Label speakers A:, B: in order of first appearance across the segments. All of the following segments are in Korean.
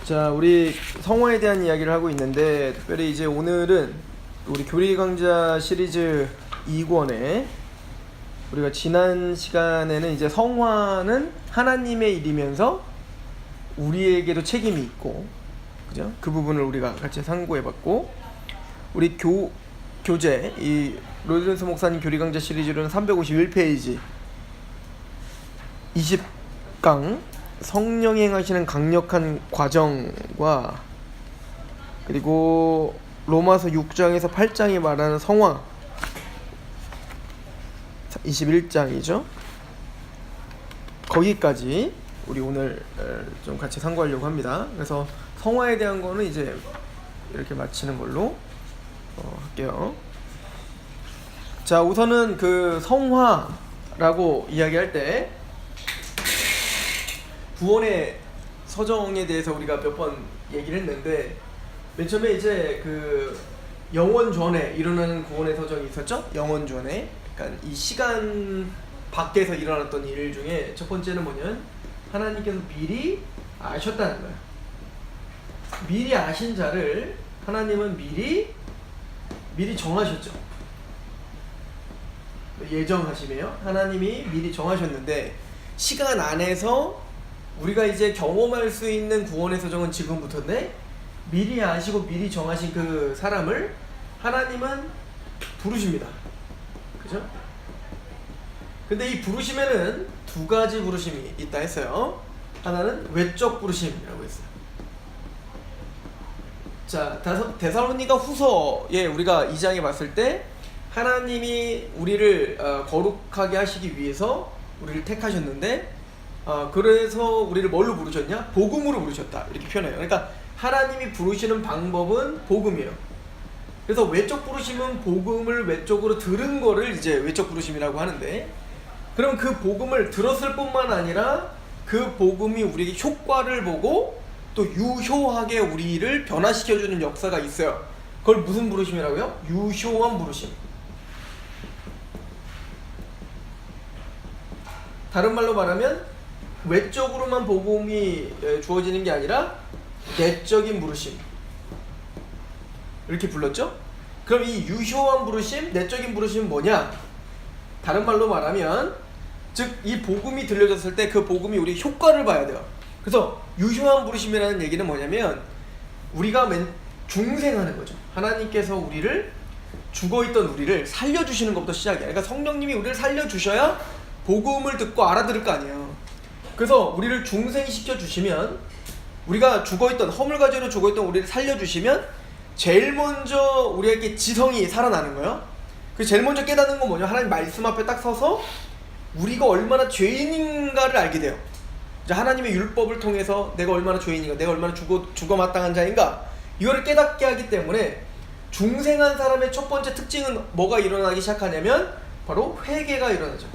A: 자, 우리 성화에 대한 이야기를 하고 있는데, 특별히 이제 오늘은 우리 교리 강좌 시리즈 2권에 우리가 지난 시간에는 이제 성화는 하나님의 일이면서 우리에게도 책임이 있고, 그죠? 그 부분을 우리가 같이 상고해봤고, 우리 교재 이 로이든스 목사님 교리 강좌 시리즈로는 351페이지 20강 성령이 행하시는 강력한 과정과, 그리고 로마서 6장에서 8장이 말하는 성화 21장이죠. 거기까지 우리 오늘 좀 같이 상고하려고 합니다. 그래서 성화에 대한 거는 이제 이렇게 마치는 걸로 할게요. 자, 우선은 그 성화라고 이야기할 때 구원의 서정에 대해서 우리가 몇 번 얘기를 했는데, 맨 처음에 이제 그 영원 전에 일어나는 구원의 서정이 있었죠. 영원 전에, 그러니까 이 시간 밖에서 일어났던 일 중에 첫 번째는 뭐냐면 하나님께서 미리 아셨다는 거예요. 미리 아신 자를 하나님은 미리 정하셨죠. 예정하시me요. 하나님이 미리 정하셨는데, 시간 안에서 우리가 이제 경험할 수 있는 구원의 서정은 지금부터인데, 미리 아시고 미리 정하신 그 사람을 하나님은 부르십니다. 그죠? 근데 이 부르심에는 두 가지 부르심이 있다 했어요. 하나는 외적 부르심이라고 했어요. 자, 데살로니가 후서에 우리가 2장에 봤을 때 하나님이 우리를 거룩하게 하시기 위해서 우리를 택하셨는데, 그래서 우리를 뭘로 부르셨냐? 복음으로 부르셨다, 이렇게 표현해요. 그러니까 하나님이 부르시는 방법은 복음이에요. 그래서 외적 부르심은 복음을 외적으로 들은 거를 이제 외적 부르심이라고 하는데, 그럼 그 복음을 들었을 뿐만 아니라 그 복음이 우리에게 효과를 보고 또 유효하게 우리를 변화시켜주는 역사가 있어요. 그걸 무슨 부르심이라고요? 유효한 부르심. 다른 말로 말하면 외적으로만 복음이 주어지는 게 아니라 내적인 부르심, 이렇게 불렀죠? 그럼 이 유효한 부르심, 내적인 부르심은 뭐냐? 다른 말로 말하면, 즉 이 복음이 들려졌을 때 그 복음이 우리 효과를 봐야 돼요. 그래서 유효한 부르심이라는 얘기는 뭐냐면, 우리가 중생하는 거죠. 하나님께서 죽어있던 우리를 살려주시는 것부터 시작이야. 그러니까 성령님이 우리를 살려주셔야 복음을 듣고 알아들을 거 아니에요. 그래서 우리를 중생시켜 주시면, 우리가 허물과죄로 죽어있던 우리를 살려주시면 제일 먼저 우리에게 지성이 살아나는 거예요. 그 제일 먼저 깨닫는 건 뭐냐? 하나님 말씀 앞에 딱 서서 우리가 얼마나 죄인인가를 알게 돼요. 이제 하나님의 율법을 통해서 내가 얼마나 죄인인가, 내가 얼마나 죽어 마땅한 자인가, 이거를 깨닫게 하기 때문에 중생한 사람의 첫 번째 특징은 뭐가 일어나기 시작하냐면 바로 회개가 일어나죠.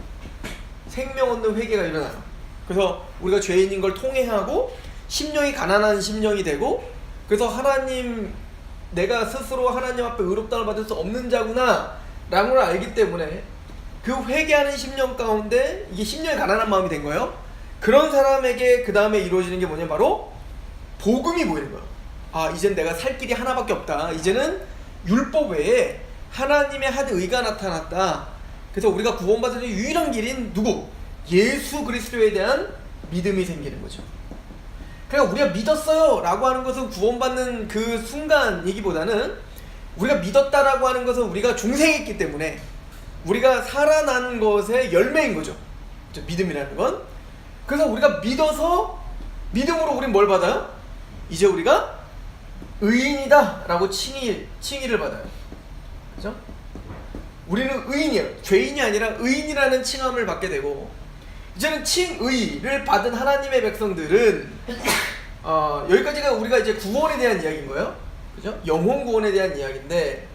A: 생명 얻는 회개가 일어나요. 그래서 우리가 죄인인 걸 통회하고 심령이 가난한 심령이 되고, 그래서 내가 스스로 하나님 앞에 의롭다함을 받을 수 없는 자구나 라는 걸 알기 때문에 그 회개하는 심령 가운데 이게 심령이 가난한 마음이 된 거예요. 그런 사람에게 그 다음에 이루어지는 게 뭐냐면 바로 복음이 보이는 거예요. 이젠 내가 살 길이 하나밖에 없다. 이제는 율법 외에 하나님의 한 의가 나타났다. 그래서 우리가 구원받을 유일한 길인 누구? 예수 그리스도에 대한 믿음이 생기는 거죠. 그러니까 우리가 믿었어요 라고 하는 것은 구원받는 그 순간이기보다는, 우리가 믿었다라고 하는 것은 우리가 중생했기 때문에 우리가 살아난 것의 열매인 거죠. 믿음이라는 건. 그래서 우리가 믿어서, 믿음으로 우린 뭘 받아요? 이제 우리가 의인이다 라고 칭의를 받아요. 그죠? 우리는 의인이에요. 죄인이 아니라 의인이라는 칭함을 받게 되고, 이제는 칭의를 받은 하나님의 백성들은 여기까지가 우리가 이제 구원에 대한 이야기인 거예요. 그죠? 영혼 구원에 대한 이야기인데,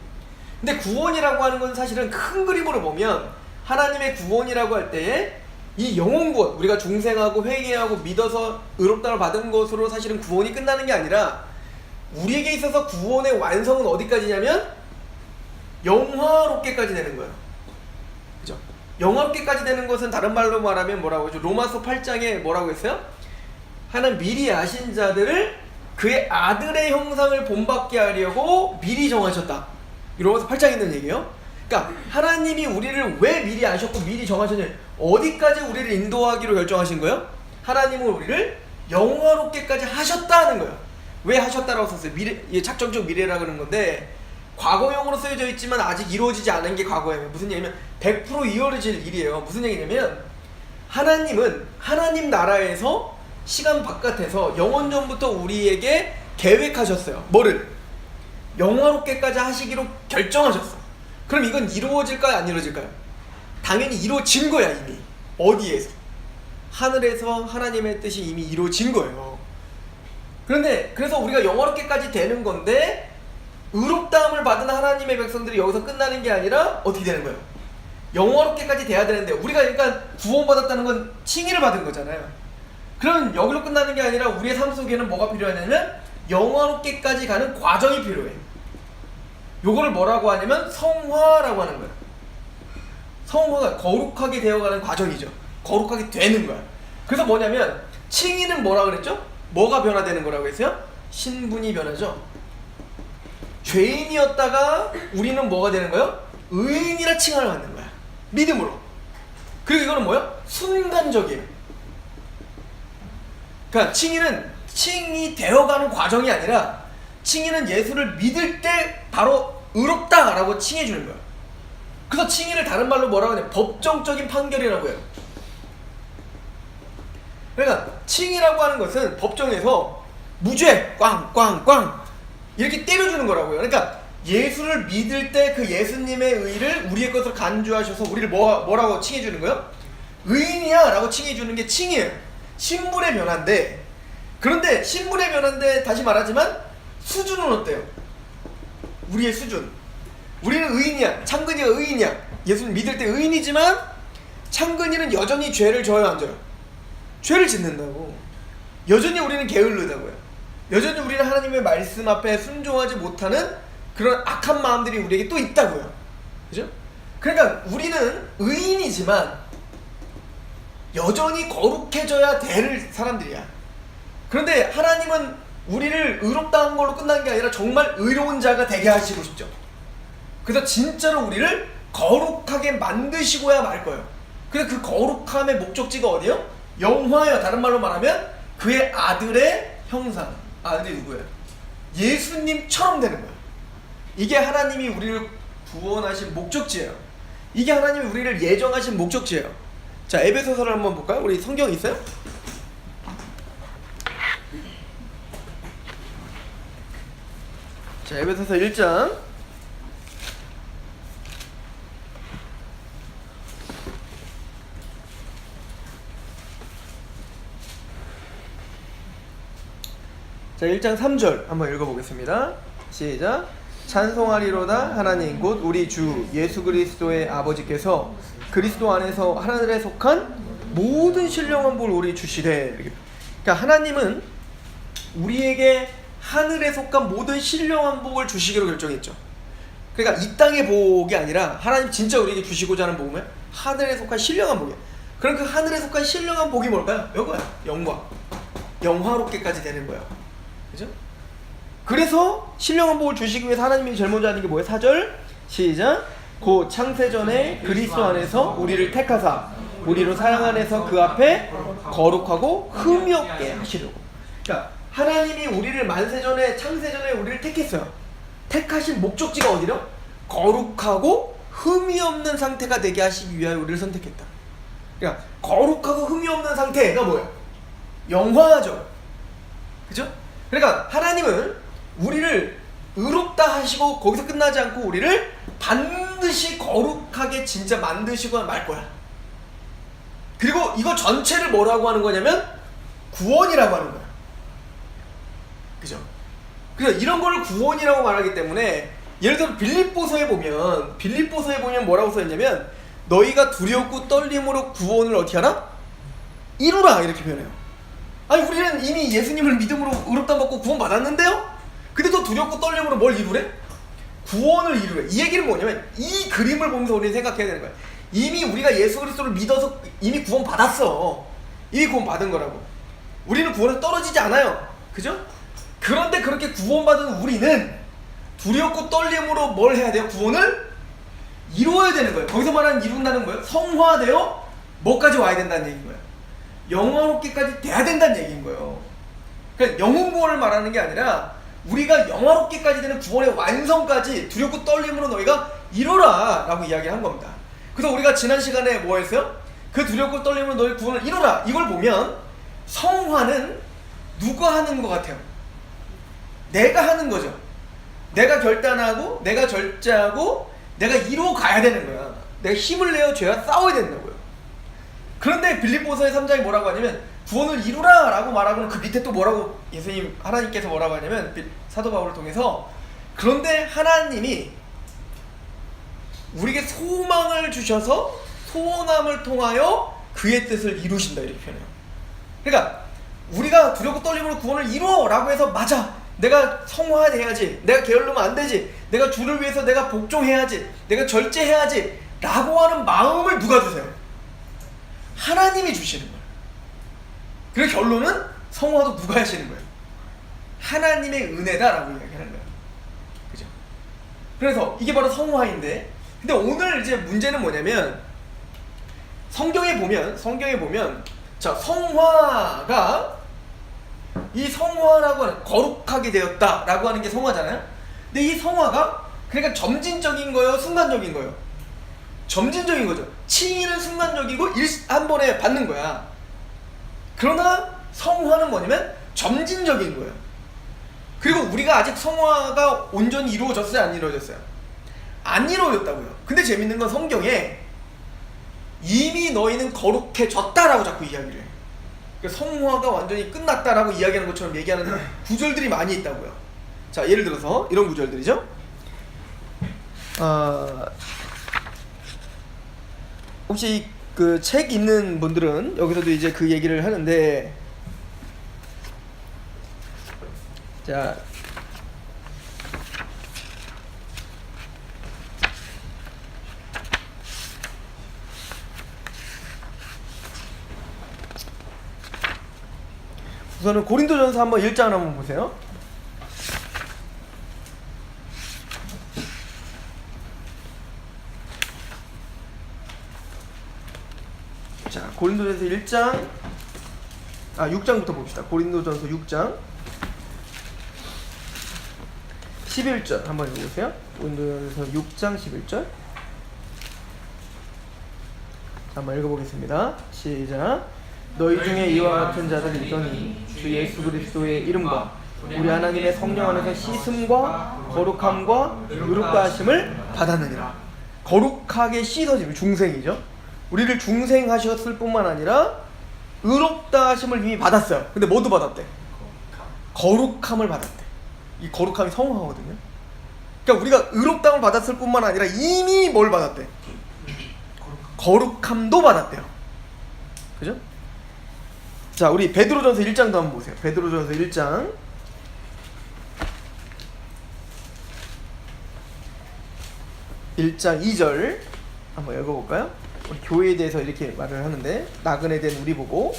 A: 근데 구원이라고 하는 건 사실은 큰 그림으로 보면 하나님의 구원이라고 할 때에 이 영혼 구원, 우리가 중생하고 회개하고 믿어서 의롭다를 받은 것으로 사실은 구원이 끝나는 게 아니라, 우리에게 있어서 구원의 완성은 어디까지냐면 영화롭게까지 되는 거예요. 그죠? 영화롭게까지 되는 것은 다른 말로 말하면 뭐라고 하죠? 로마서 8장에 뭐라고 했어요? 하나님 미리 아신 자들을 그의 아들의 형상을 본받게 하려고 미리 정하셨다. 이러면서 8장에 있는 얘기예요. 그러니까 하나님이 우리를 왜 미리 아셨고 미리 정하셨냐, 어디까지 우리를 인도하기로 결정하신 거예요? 하나님은 우리를 영화롭게까지 하셨다는 거예요. 왜 하셨다라고 썼어요? 미래, 작정적 미래라 그러는 건데 과거형으로 쓰여져 있지만 아직 이루어지지 않은 게 과거예요. 무슨 얘기냐면 100% 이루어질 일이에요. 무슨 얘기냐면 하나님은 하나님 나라에서 시간 바깥에서 영원전부터 우리에게 계획하셨어요. 뭐를? 영화롭게까지 하시기로 결정하셨어. 그럼 이건 이루어질까요? 안 이루어질까요? 당연히 이루어진 거야. 이미. 어디에서? 하늘에서 하나님의 뜻이 이미 이루어진 거예요. 그런데 그래서 우리가 영화롭게까지 되는 건데 의롭다함을 받은 하나님의 백성들이 여기서 끝나는 게 아니라 어떻게 되는 거예요? 영화롭게까지 돼야 되는데, 우리가 그러니까 구원받았다는 건 칭의를 받은 거잖아요. 그럼 여기로 끝나는 게 아니라 우리의 삶 속에는 뭐가 필요하냐면 영화롭게까지 가는 과정이 필요해. 요거를 뭐라고 하냐면 성화라고 하는 거예요. 성화가 거룩하게 되어가는 과정이죠. 거룩하게 되는 거야. 그래서 뭐냐면 칭의는 뭐라 그랬죠? 뭐가 변화되는 거라고 했어요? 신분이 변하죠. 죄인이었다가 우리는 뭐가 되는 거예요? 의인이라 칭함을 받는 거야. 믿음으로. 그리고 이거는 뭐야? 순간적이에요. 그러니까 칭이 되어가는 과정이 아니라 칭의는 예수를 믿을 때 바로 의롭다라고 칭해 주는 거야. 그래서 칭의를 다른 말로 뭐라고 하냐? 법정적인 판결이라고 해요. 그러니까 칭의라고 하는 것은 법정에서 무죄 꽝꽝꽝 이렇게 때려주는 거라고요. 그러니까 예수를 믿을 때 그 예수님의 의를 우리의 것으로 간주하셔서 우리를 뭐라고 칭해 주는 거예요? 의인이야 라고 칭해 주는 게 칭이에요. 신분의 변화인데, 그런데 신분의 변화인데 다시 말하지만 수준은 어때요? 우리의 수준. 우리는 의인이야. 창근이가 의인이야. 예수를 믿을 때 의인이지만 창근이는 여전히 죄를 져요, 안 져요? 죄를 짓는다고. 여전히 우리는 게을르다고요. 여전히 우리는 하나님의 말씀 앞에 순종하지 못하는 그런 악한 마음들이 우리에게 또 있다고요. 그죠? 그러니까 우리는 의인이지만 여전히 거룩해져야 될 사람들이야. 그런데 하나님은 우리를 의롭다 한 걸로 끝난 게 아니라 정말 의로운 자가 되게 하시고 싶죠. 그래서 진짜로 우리를 거룩하게 만드시고야 말 거예요. 그래서 그 거룩함의 목적지가 어디예요? 영화예요. 다른 말로 말하면 그의 아들의 형상. 아들이 누구예요? 예수님처럼 되는 거예요. 이게 하나님이 우리를 구원하신 목적지예요. 이게 하나님이 우리를 예정하신 목적지예요. 자, 에베소서를 한번 볼까요? 우리 성경 있어요? 자, 에베소서 1장 자, 1장 3절 한번 읽어보겠습니다. 시작. 찬송하리로다 하나님 곧 우리 주 예수 그리스도의 아버지께서 그리스도 안에서 하늘에 속한 모든 신령한 볼 우리 주시되. 그러니까 하나님은 우리에게 하늘에 속한 모든 신령한 복을 주시기로 결정했죠. 그러니까 이 땅의 복이 아니라 하나님 진짜 우리에게 주시고자 하는 복은 하늘에 속한 신령한 복이에요. 그럼 그 하늘에 속한 신령한 복이 뭘까요? 이거야. 영광. 영화롭게까지 되는 거야. 그죠? 그래서 신령한 복을 주시기 위해서 하나님이 제일 먼저 하는 게 뭐예요? 4절 시작. 곧 창세전에 그리스도 안에서 우리를 택하사 우리로 사랑 안에서 그 앞에 거룩하고 흠이 없게 하시려고. 그러니까 하나님이 우리를 만세전에 창세전에 우리를 택했어요. 택하신 목적지가 어디로? 거룩하고 흠이 없는 상태가 되게 하시기 위하여 우리를 선택했다. 그러니까 거룩하고 흠이 없는 상태가 뭐예요? 영화죠. 그죠? 그러니까 하나님은 우리를 의롭다 하시고 거기서 끝나지 않고 우리를 반드시 거룩하게 진짜 만드시고 말 거야. 그리고 이거 전체를 뭐라고 하는 거냐면 구원이라고 하는 거야. 그죠? 그래서 이런 걸 구원이라고 말하기 때문에, 예를 들어 빌립보서에 보면 뭐라고 써있냐면 너희가 두렵고 떨림으로 구원을 어떻게 하라? 이루라 이렇게 표현해요. 아니 우리는 이미 예수님을 믿음으로 의롭다 받고 구원 받았는데요? 근데 또 두렵고 떨림으로 뭘 이루래? 구원을 이루래. 이 얘기는 뭐냐면 이 그림을 보면서 우리는 생각해야 되는 거야. 이미 우리가 예수 그리스도를 믿어서 이미 구원 받았어. 이미 구원 받은 거라고. 우리는 구원에서 떨어지지 않아요. 그죠? 그런데 그렇게 구원받은 우리는 두렵고 떨림으로 뭘 해야 돼요? 구원을 이루어야 되는 거예요. 거기서 말하는 이룬다는 거예요. 성화되어 뭐까지 와야 된다는 얘기인 거예요. 영화롭게까지 돼야 된다는 얘기인 거예요. 그러니까 영혼 구원을 말하는 게 아니라 우리가 영화롭게까지 되는 구원의 완성까지 두렵고 떨림으로 너희가 이루라 라고 이야기를 한 겁니다. 그래서 우리가 지난 시간에 뭐 했어요? 그 두렵고 떨림으로 너희 구원을 이루라, 이걸 보면 성화는 누가 하는 것 같아요? 내가 하는 거죠. 내가 결단하고 내가 절제하고 내가 이루어 가야 되는 거야. 내가 힘을 내어 죄와 싸워야 된다고요. 그런데 빌립보서의 3장이 뭐라고 하냐면 구원을 이루라 라고 말하고는 그 밑에 또 뭐라고 예수님 하나님께서 뭐라고 하냐면 사도 바울을 통해서 그런데 하나님이 우리에게 소망을 주셔서 소원함을 통하여 그의 뜻을 이루신다 이렇게 표현해요. 그러니까 우리가 두렵고 떨림으로 구원을 이루어 라고 해서 맞아, 내가 성화해야지, 내가 게을르면 안 되지, 내가 주를 위해서 내가 복종해야지, 내가 절제해야지 라고 하는 마음을 누가 주세요? 하나님이 주시는 거예요. 그래서 결론은 성화도 누가 하시는 거예요? 하나님의 은혜다라고 이야기하는 거예요. 그죠? 그래서 이게 바로 성화인데, 근데 오늘 이제 문제는 뭐냐면 성경에 보면 자, 성화가 이 성화라고 하는 거룩하게 되었다라고 하는 게 성화잖아요. 근데 이 성화가 그러니까 점진적인 거예요, 순간적인 거예요? 점진적인 거죠. 칭의는 순간적이고 한 번에 받는 거야. 그러나 성화는 뭐냐면 점진적인 거예요. 그리고 우리가 아직 성화가 온전히 이루어졌어요, 안 이루어졌어요? 안 이루어졌다고요. 근데 재밌는 건 성경에 이미 너희는 거룩해졌다라고 자꾸 이야기를 해요. 그러니까 성화가 완전히 끝났다라고 이야기하는 것처럼 얘기하는 구절들이 많이 있다고요. 자, 예를 들어서 이런 구절들이죠. 혹시 그 책 읽는 분들은 여기서도 이제 그 얘기를 하는데, 자, 우선은 고린도전서 한번 1장 한번 보세요. 자, 고린도전서 1장 6장부터 봅시다. 고린도전서 6장 11절 한번 읽어보세요. 고린도전서 6장 11절 한번 읽어보겠습니다. 시작. 너희 중에 이와 같은 자들이 있더니 주 예수 그리스도의 이름과 우리 하나님의 성령 안에서 씻음과 거룩함과 의롭다 하심을 받았느니라. 거룩하게 씻어짐, 중생이죠. 우리를 중생하셨을 뿐만 아니라 의롭다 하심을 이미 받았어요. 근데 뭐도 받았대? 거룩함을 받았대. 이 거룩함이 성화거든요. 그러니까 우리가 의롭다함을 받았을 뿐만 아니라 이미 뭘 받았대? 거룩함도 받았대요. 그죠? 자, 우리 베드로전서 1장도 한번 보세요. 베드로전서 1장 2절 한번 읽어볼까요? 우리 교회에 대해서 이렇게 말을 하는데, 나그네 된 우리 보고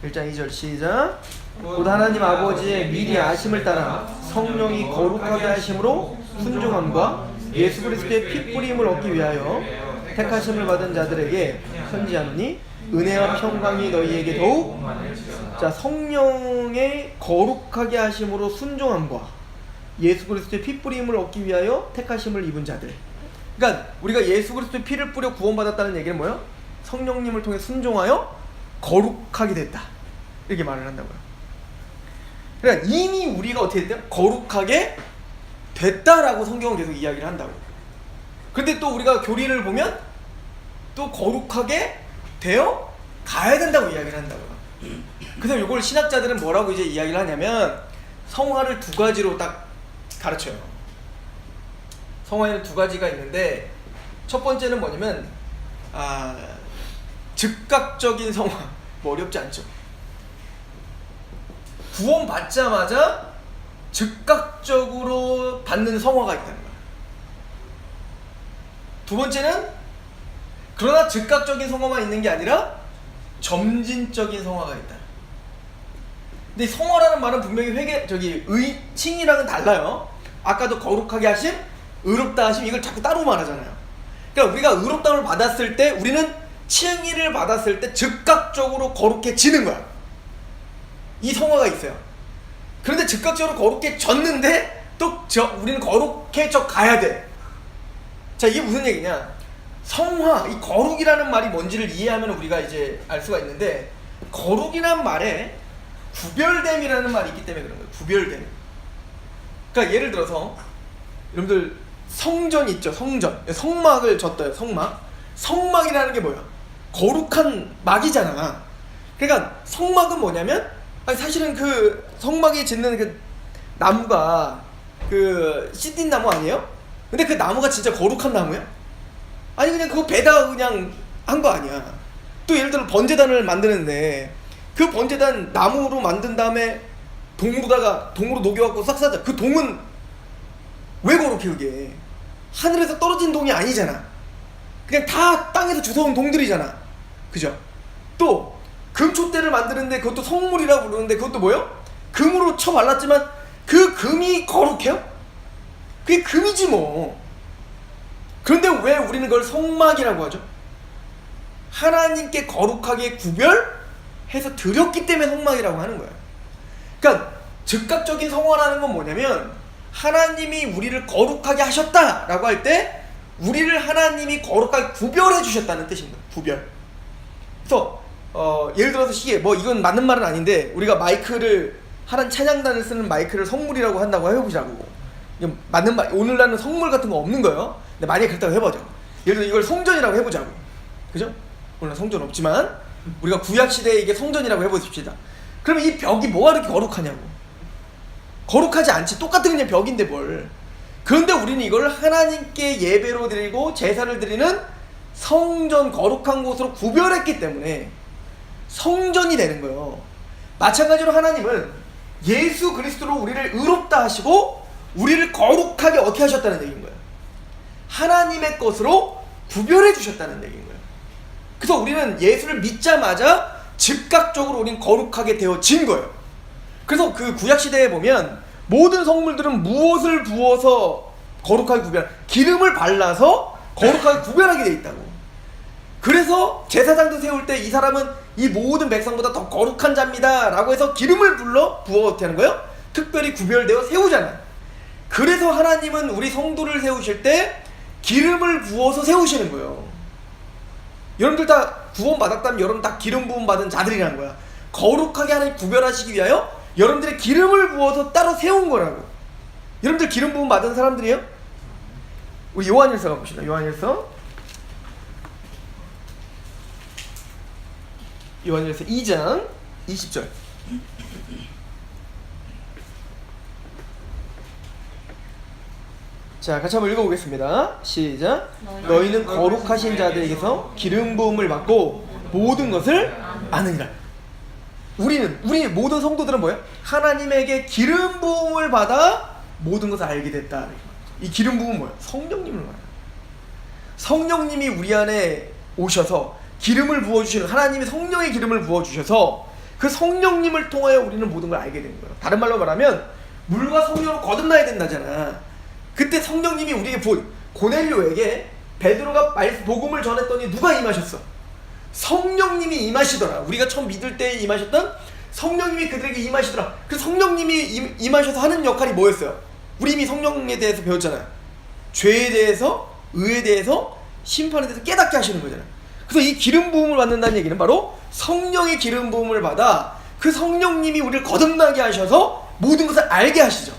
A: 1장 2절 시작. 곧 하나님 아버지의 미리 아심을 따라 성령이 거룩하게 하심으로 순종함과 예수 그리스도의 피 뿌림을 얻기 위하여 택하심을 받은 자들에게 선지하노니 은혜와 평강이 너희에게 더욱, 자, 성령의 거룩하게 하심으로 순종함과 예수 그리스도의 피 뿌림을 얻기 위하여 택하심을 입은 자들. 그러니까 우리가 예수 그리스도의 피를 뿌려 구원받았다는 얘기는 뭐예요? 성령님을 통해 순종하여 거룩하게 됐다, 이렇게 말을 한다고요. 그러니까 이미 우리가 어떻게 됐대요? 거룩하게 됐다라고 성경은 계속 이야기를 한다고. 근데 또 우리가 교리를 보면 또 거룩하게 되어 가야 된다고 이야기를 한다고요. 그래서 이걸 신학자들은 뭐라고 이제 이야기를 하냐면 성화를 두 가지로 딱 가르쳐요. 성화에는 두 가지가 있는데, 첫 번째는 뭐냐면 즉각적인 성화. 뭐 어렵지 않죠? 구원 받자마자 즉각적으로 받는 성화가 있다는 거예요. 두 번째는 그러나 즉각적인 성화만 있는 게 아니라 점진적인 성화가 있다. 근데 성화라는 말은 분명히 의칭이랑은 달라요. 아까도 거룩하게 하심, 의롭다 하심, 이걸 자꾸 따로 말하잖아요. 그러니까 우리가 의롭다함을 받았을 때, 우리는 칭의를 받았을 때 즉각적으로 거룩해지는 거야. 이 성화가 있어요. 그런데 즉각적으로 거룩해졌는데 또 우리는 거룩해져 가야 돼. 자, 이게 무슨 얘기냐? 성화, 이 거룩이라는 말이 뭔지를 이해하면 우리가 이제 알 수가 있는데, 거룩이란 말에 구별됨이라는 말이 있기 때문에 그런 거예요. 구별됨. 그러니까 예를 들어서 여러분들 성전 있죠. 성막을 졌어요. 성막이라는 게 뭐야? 거룩한 막이잖아. 그러니까 성막은 뭐냐면, 사실은 그 성막에 짓는 그 나무가 그 씨띤 나무 아니에요? 근데 그 나무가 진짜 거룩한 나무야? 아니 그냥 그거 베다가 그냥 한 거 아니야. 또 예를 들어 번제단을 만드는데 그 번제단 나무로 만든 다음에 동으로 녹여갖고 싹 싸자. 그 동은 왜 거룩해? 그게 하늘에서 떨어진 동이 아니잖아. 그냥 다 땅에서 주워온 동들이잖아. 그죠? 또 금촛대를 만드는데 그것도 성물이라고 부르는데 그것도 뭐예요? 금으로 쳐 발랐지만 그 금이 거룩해요? 그게 금이지 뭐. 그런데 왜 우리는 그걸 성막이라고 하죠? 하나님께 거룩하게 구별해서 드렸기 때문에 성막이라고 하는 거예요. 그러니까 즉각적인 성화라는 건 뭐냐면, 하나님이 우리를 거룩하게 하셨다라고 할 때 우리를 하나님이 거룩하게 구별해 주셨다는 뜻입니다. 구별. 그래서 예를 들어서 이건 맞는 말은 아닌데, 우리가 마이크를 하나님 찬양단을 쓰는 마이크를 성물이라고 한다고 해보자고. 맞는 말, 오늘날은 성물 같은 거 없는 거예요. 근데 만약에 그렇다고 해보자. 예를 들어 이걸 성전이라고 해보자고. 그죠? 오늘 성전 없지만 우리가 구약시대에 이게 성전이라고 해보십시다. 그러면 이 벽이 뭐가 그렇게 거룩하냐고. 거룩하지 않지. 똑같은 그냥 벽인데 뭘. 그런데 우리는 이걸 하나님께 예배로 드리고 제사를 드리는 성전, 거룩한 곳으로 구별했기 때문에 성전이 되는 거예요. 마찬가지로 하나님은 예수 그리스도로 우리를 의롭다 하시고 우리를 거룩하게 어떻게 하셨다는 얘기인 거예요. 하나님의 것으로 구별해 주셨다는 얘기인 거예요. 그래서 우리는 예수를 믿자마자 즉각적으로 우리는 거룩하게 되어진 거예요. 그래서 그 구약시대에 보면 모든 성물들은 무엇을 부어서 거룩하게 기름을 발라서 거룩하게 구별하게 돼 있다고. 그래서 제사장도 세울 때 이 사람은 이 모든 백성보다 더 거룩한 자입니다 라고 해서 기름을 부어 어떻게 하는 거예요? 특별히 구별되어 세우잖아요. 그래서 하나님은 우리 성도를 세우실 때 기름을 부어서 세우시는 거예요. 여러분들 다 구원 받았다면 여러분 다 기름 부음 받은 자들이라는 거야. 거룩하게 하나님 구별하시기 위하여 여러분들의 기름을 부어서 따로 세운 거라고. 여러분들 기름 부음 받은 사람들이에요? 우리 요한일서 가봅시다. 요한일서 2장 20절. 자, 같이 한번 읽어보겠습니다. 시작. 너희는 거룩하신 자들에게서 기름 부음을 받고 모든 것을 아느니라. 우리 모든 성도들은 뭐예요? 하나님에게 기름 부음을 받아 모든 것을 알게 됐다. 이 기름 부음은 뭐예요? 성령님을 말해요. 성령님이 우리 안에 오셔서 기름을 부어주시는, 하나님이 성령의 기름을 부어주셔서 그 성령님을 통하여 우리는 모든 걸 알게 된 거예요. 다른 말로 말하면 물과 성령으로 거듭나야 된다잖아. 그때 성령님이 우리에게 고넬료에게 베드로가 복음을 전했더니 누가 임하셨어? 성령님이 임하시더라. 우리가 처음 믿을 때 임하셨던 성령님이 그들에게 임하시더라. 그 성령님이 임하셔서 하는 역할이 뭐였어요? 우리 이미 성령에 대해서 배웠잖아요. 죄에 대해서, 의에 대해서, 심판에 대해서 깨닫게 하시는 거잖아요. 그래서 이 기름 부음을 받는다는 얘기는 바로 성령의 기름 부음을 받아 그 성령님이 우리를 거듭나게 하셔서 모든 것을 알게 하시죠.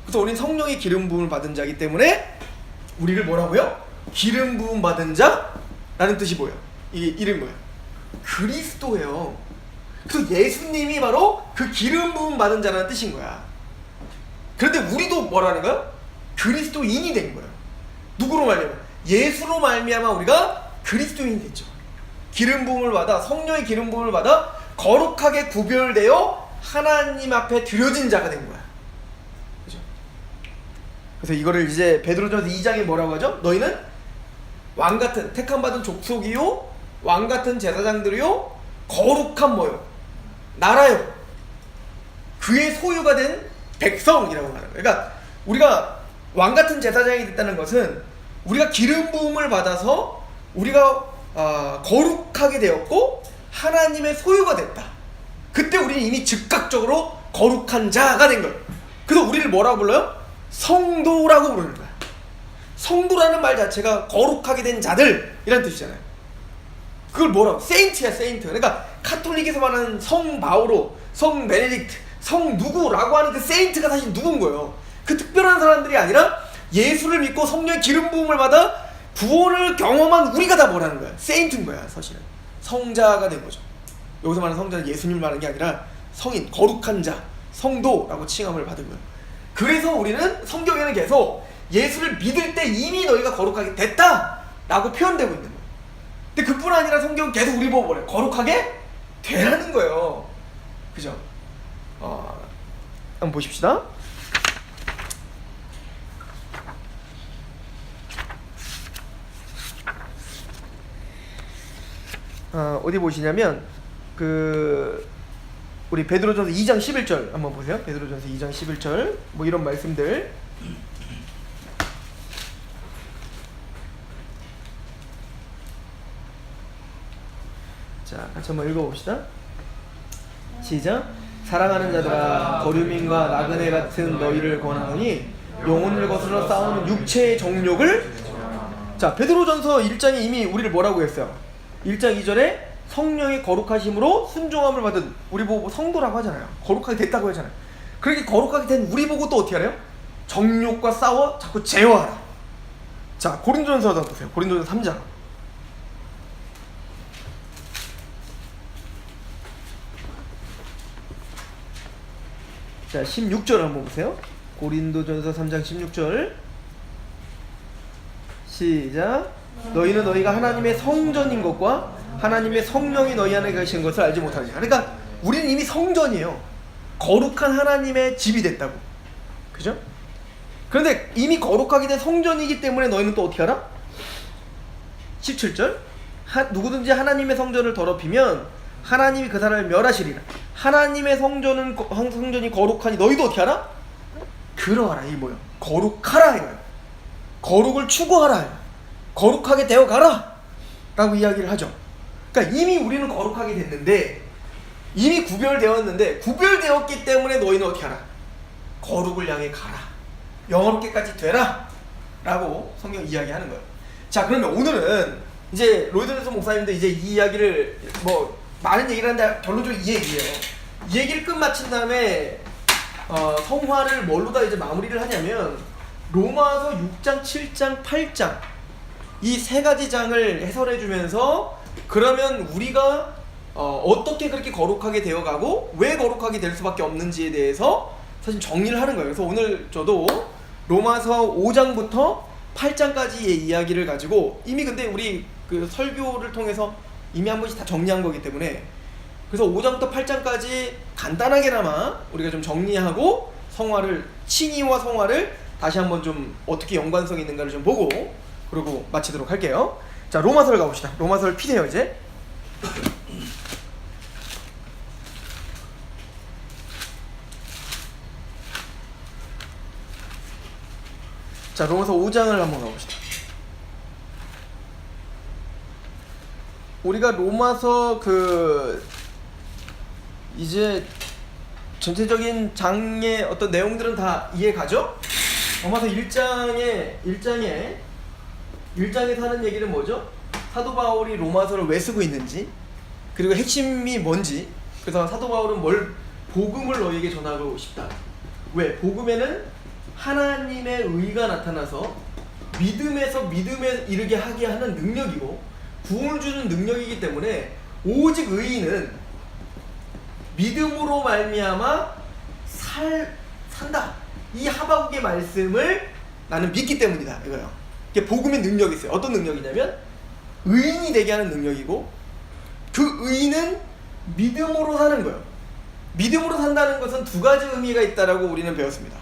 A: 그래서 우리는 성령의 기름 부음을 받은 자이기 때문에 우리를 뭐라고요? 기름 부음 받은 자라는 뜻이 뭐예요? 이 이름 뭐예요? 그리스도예요. 그래서 예수님이 바로 그 기름 부음 받은 자라는 뜻인 거야. 그런데 우리도 뭐라는 거야? 그리스도인이 된 거예요. 누구로 말미암아? 예수로 말미암아 우리가 그리스도인이 됐죠. 기름 부음을 받아, 성령의 기름 부음을 받아 거룩하게 구별되어 하나님 앞에 드려진 자가 된 거야. 그죠? 그래서 이거를 이제 베드로전서 2장에 뭐라고 하죠? 너희는 왕같은 택함받은 족속이요 왕같은 제사장들이요 거룩한 뭐요? 나라요. 그의 소유가 된 백성이라고 하는 거예요. 그러니까 우리가 왕 같은 제사장이 됐다는 것은 우리가 기름 부음을 받아서 우리가 거룩하게 되었고 하나님의 소유가 됐다. 그때 우리는 이미 즉각적으로 거룩한 자가 된 거예요. 그래서 우리를 뭐라고 불러요? 성도라고 부르는 거야. 성도라는 말 자체가 거룩하게 된 자들 이란 뜻이잖아요. 그걸 뭐라고? 세인트야, 세인트. 그러니까 카톨릭에서 말하는 성 바오로, 성 베네딕트, 성 누구라고 하는 그 세인트가 사실 누군 거예요. 그 특별한 사람들이 아니라 예수를 믿고 성령의 기름 부음을 받아 구원을 경험한 우리가 다 뭐라는 거야? 세인트인 거야, 사실은. 성자가 된 거죠. 여기서 말하는 성자는 예수님을 말하는 게 아니라 성인, 거룩한 자, 성도라고 칭함을 받은 거예요. 그래서 우리는 성경에는 계속 예수를 믿을 때 이미 너희가 거룩하게 됐다 라고 표현되고 있는 거예요. 근데 그뿐 아니라 성경은 계속 우리 보고 뭐래? 거룩하게 되라는 거예요. 그죠? 한번 보십시다. 어디 보시냐면 우리 베드로전서 2장 11절 한번 보세요. 베드로전서 2장 11절 뭐 이런 말씀들. 자, 같이 한번 읽어봅시다. 시작. 사랑하는 자들아, 거류민과 나그네 같은 너희를 권하노니 영혼을 거스러 싸우는 육체의 정욕을. 자, 베드로전서 1장에 이미 우리를 뭐라고 했어요? 1장 2절에 성령의 거룩하심으로 순종함을 받은 우리 보고 성도라고 하잖아요. 거룩하게 됐다고 하잖아요. 그렇게 거룩하게 된 우리 보고 또 어떻게 하래요? 정욕과 싸워 자꾸 제어하라. 자, 고린도전서 보세요. 고린도전서 3장. 자, 16절 한번 보세요. 고린도전서 3장 16절. 시작. 너희는 너희가 하나님의 성전인 것과 하나님의 성령이 너희 안에 계신 것을 알지 못하느냐. 그러니까 우리는 이미 성전이에요. 거룩한 하나님의 집이 됐다고. 그죠? 그런데 이미 거룩하게 된 성전이기 때문에 너희는 또 어떻게 하라? 17절. 누구든지 하나님의 성전을 더럽히면 하나님이 그 사람을 멸하시리라. 하나님의 성전이 거룩하니 너희도 어떻게 하라? 그러하라. 이게 뭐야? 거룩하라 이거야. 거룩을 추구하라. 거룩하게 되어가라 라고 이야기를 하죠. 그러니까 이미 우리는 거룩하게 됐는데, 이미 구별되었는데, 구별되었기 때문에 너희는 어떻게 하라? 거룩을 향해 가라. 영원롭게까지 되라 라고 성경 이야기하는 거예요. 자, 그러면 오늘은 이제 로이드네스 목사님도 이제 이 이야기를 뭐 많은 얘기를 하는데 결론적으로 이 얘기예요. 이 얘기를 끝마친 다음에 성화를 뭘로다 이제 마무리를 하냐면 로마서 6장, 7장, 8장 이 세 가지 장을 해설해 주면서 그러면 우리가 어떻게 그렇게 거룩하게 되어가고 왜 거룩하게 될 수밖에 없는지에 대해서 사실 정리를 하는 거예요. 그래서 오늘 저도 로마서 5장부터 8장까지의 이야기를 가지고 이미 근데 우리 그 설교를 통해서 이미 한 번씩 다 정리한 거기 때문에 그래서 5장부터 8장까지 간단하게나마 우리가 좀 정리하고 칭의와 성화를 다시 한번 좀 어떻게 연관성이 있는가를 좀 보고 그리고 마치도록 할게요. 자, 로마서를 가봅시다. 로마서를 피세요 이제. 자, 로마서 5장을 한번 가봅시다. 우리가 로마서 이제 전체적인 장의 어떤 내용들은 다 이해가죠? 로마서 1장에서 하는 얘기는 뭐죠? 사도 바울이 로마서를 왜 쓰고 있는지, 그리고 핵심이 뭔지. 그래서 사도 바울은 복음을 너희에게 전하고 싶다. 왜? 복음에는 하나님의 의가 나타나서 믿음에서 믿음에 이르게 하게 하는 능력이고 구원을 주는 능력이기 때문에 오직 의인은 믿음으로 말미암아 산다. 이 하박국의 말씀을 나는 믿기 때문이다 이거예요. 이게 복음의 능력이 있어요. 어떤 능력이냐면 의인이 되게 하는 능력이고 그 의인은 믿음으로 사는 거예요. 믿음으로 산다는 것은 두 가지 의미가 있다라고 우리는 배웠습니다.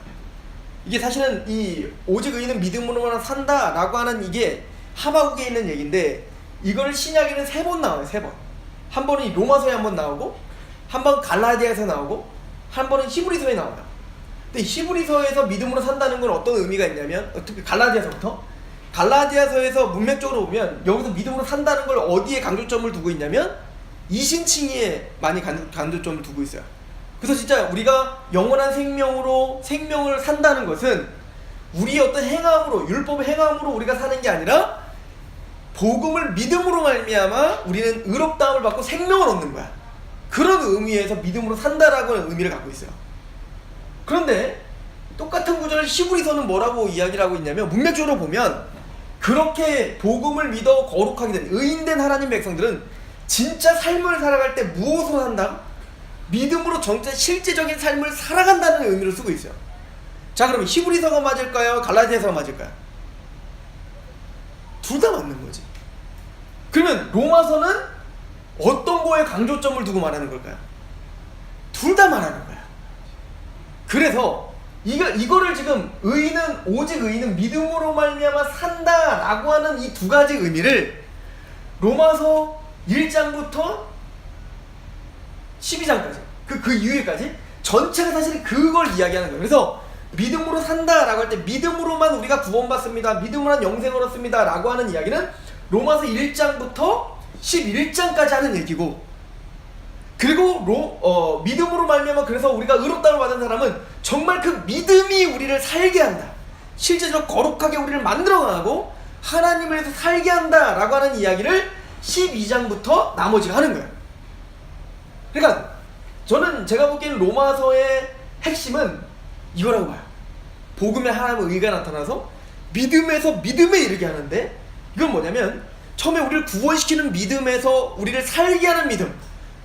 A: 이게 사실은 이 오직 의인은 믿음으로만 산다라고 하는 이게 하박국에 있는 얘기인데 이걸 신약에는 3번 나와요. 3번. 한 번은 로마서에 한 번 나오고 한 번 갈라디아에서 나오고 한 번은 히브리서에 나와요. 근데 히브리서에서 믿음으로 산다는 건 어떤 의미가 있냐면, 특히 갈라디아서에서 문맥적으로 보면 여기서 믿음으로 산다는 걸 어디에 강조점을 두고 있냐면 이신칭의에 많이 강조점을 두고 있어요. 그래서 진짜 우리가 영원한 생명을 산다는 것은 우리의 어떤 행함으로, 율법의 행함으로 우리가 사는 게 아니라 복음을 믿음으로 말미암아 우리는 의롭다함을 받고 생명을 얻는 거야. 그런 의미에서 믿음으로 산다라고 하는 의미를 갖고 있어요. 그런데 똑같은 구절을 히브리서는 뭐라고 이야기를 하고 있냐면, 문맥적으로 보면 그렇게 복음을 믿어 거룩하게 된 의인된 하나님 백성들은 진짜 삶을 살아갈 때 무엇으로 산다? 믿음으로 정말 실제적인 삶을 살아간다는 의미로 쓰고 있어요. 자, 그러면 히브리서가 맞을까요? 갈라디아서가 맞을까요? 둘 다 맞는 거지. 그러면 로마서는 어떤 거에 강조점을 두고 말하는 걸까요? 둘 다 말하는 거야. 그래서 이거를 지금 오직 의인은 믿음으로 말미암아 산다라고 하는 이 두 가지 의미를 로마서 1장부터 12장까지 그 이후에까지 전체가 사실 그걸 이야기하는 거예요. 그래서 믿음으로 산다라고 할 때 믿음으로만 우리가 구원받습니다, 믿음으로만 영생을 얻습니다 라고 하는 이야기는 로마서 1장부터 11장까지 하는 얘기고, 그리고 믿음으로 말미암아 그래서 우리가 의롭다움을 받은 사람은 정말 그 믿음이 우리를 살게 한다, 실제적으로 거룩하게 우리를 만들어가고 하나님을 위해서 살게 한다 라고 하는 이야기를 12장부터 나머지가 하는 거예요. 그러니까 제가 보기에는 로마서의 핵심은 이거라고 봐요. 복음의 하나님의 의가 나타나서 믿음에서 믿음에 이르게 하는데, 이건 뭐냐면 처음에 우리를 구원시키는 믿음에서 우리를 살게 하는 믿음,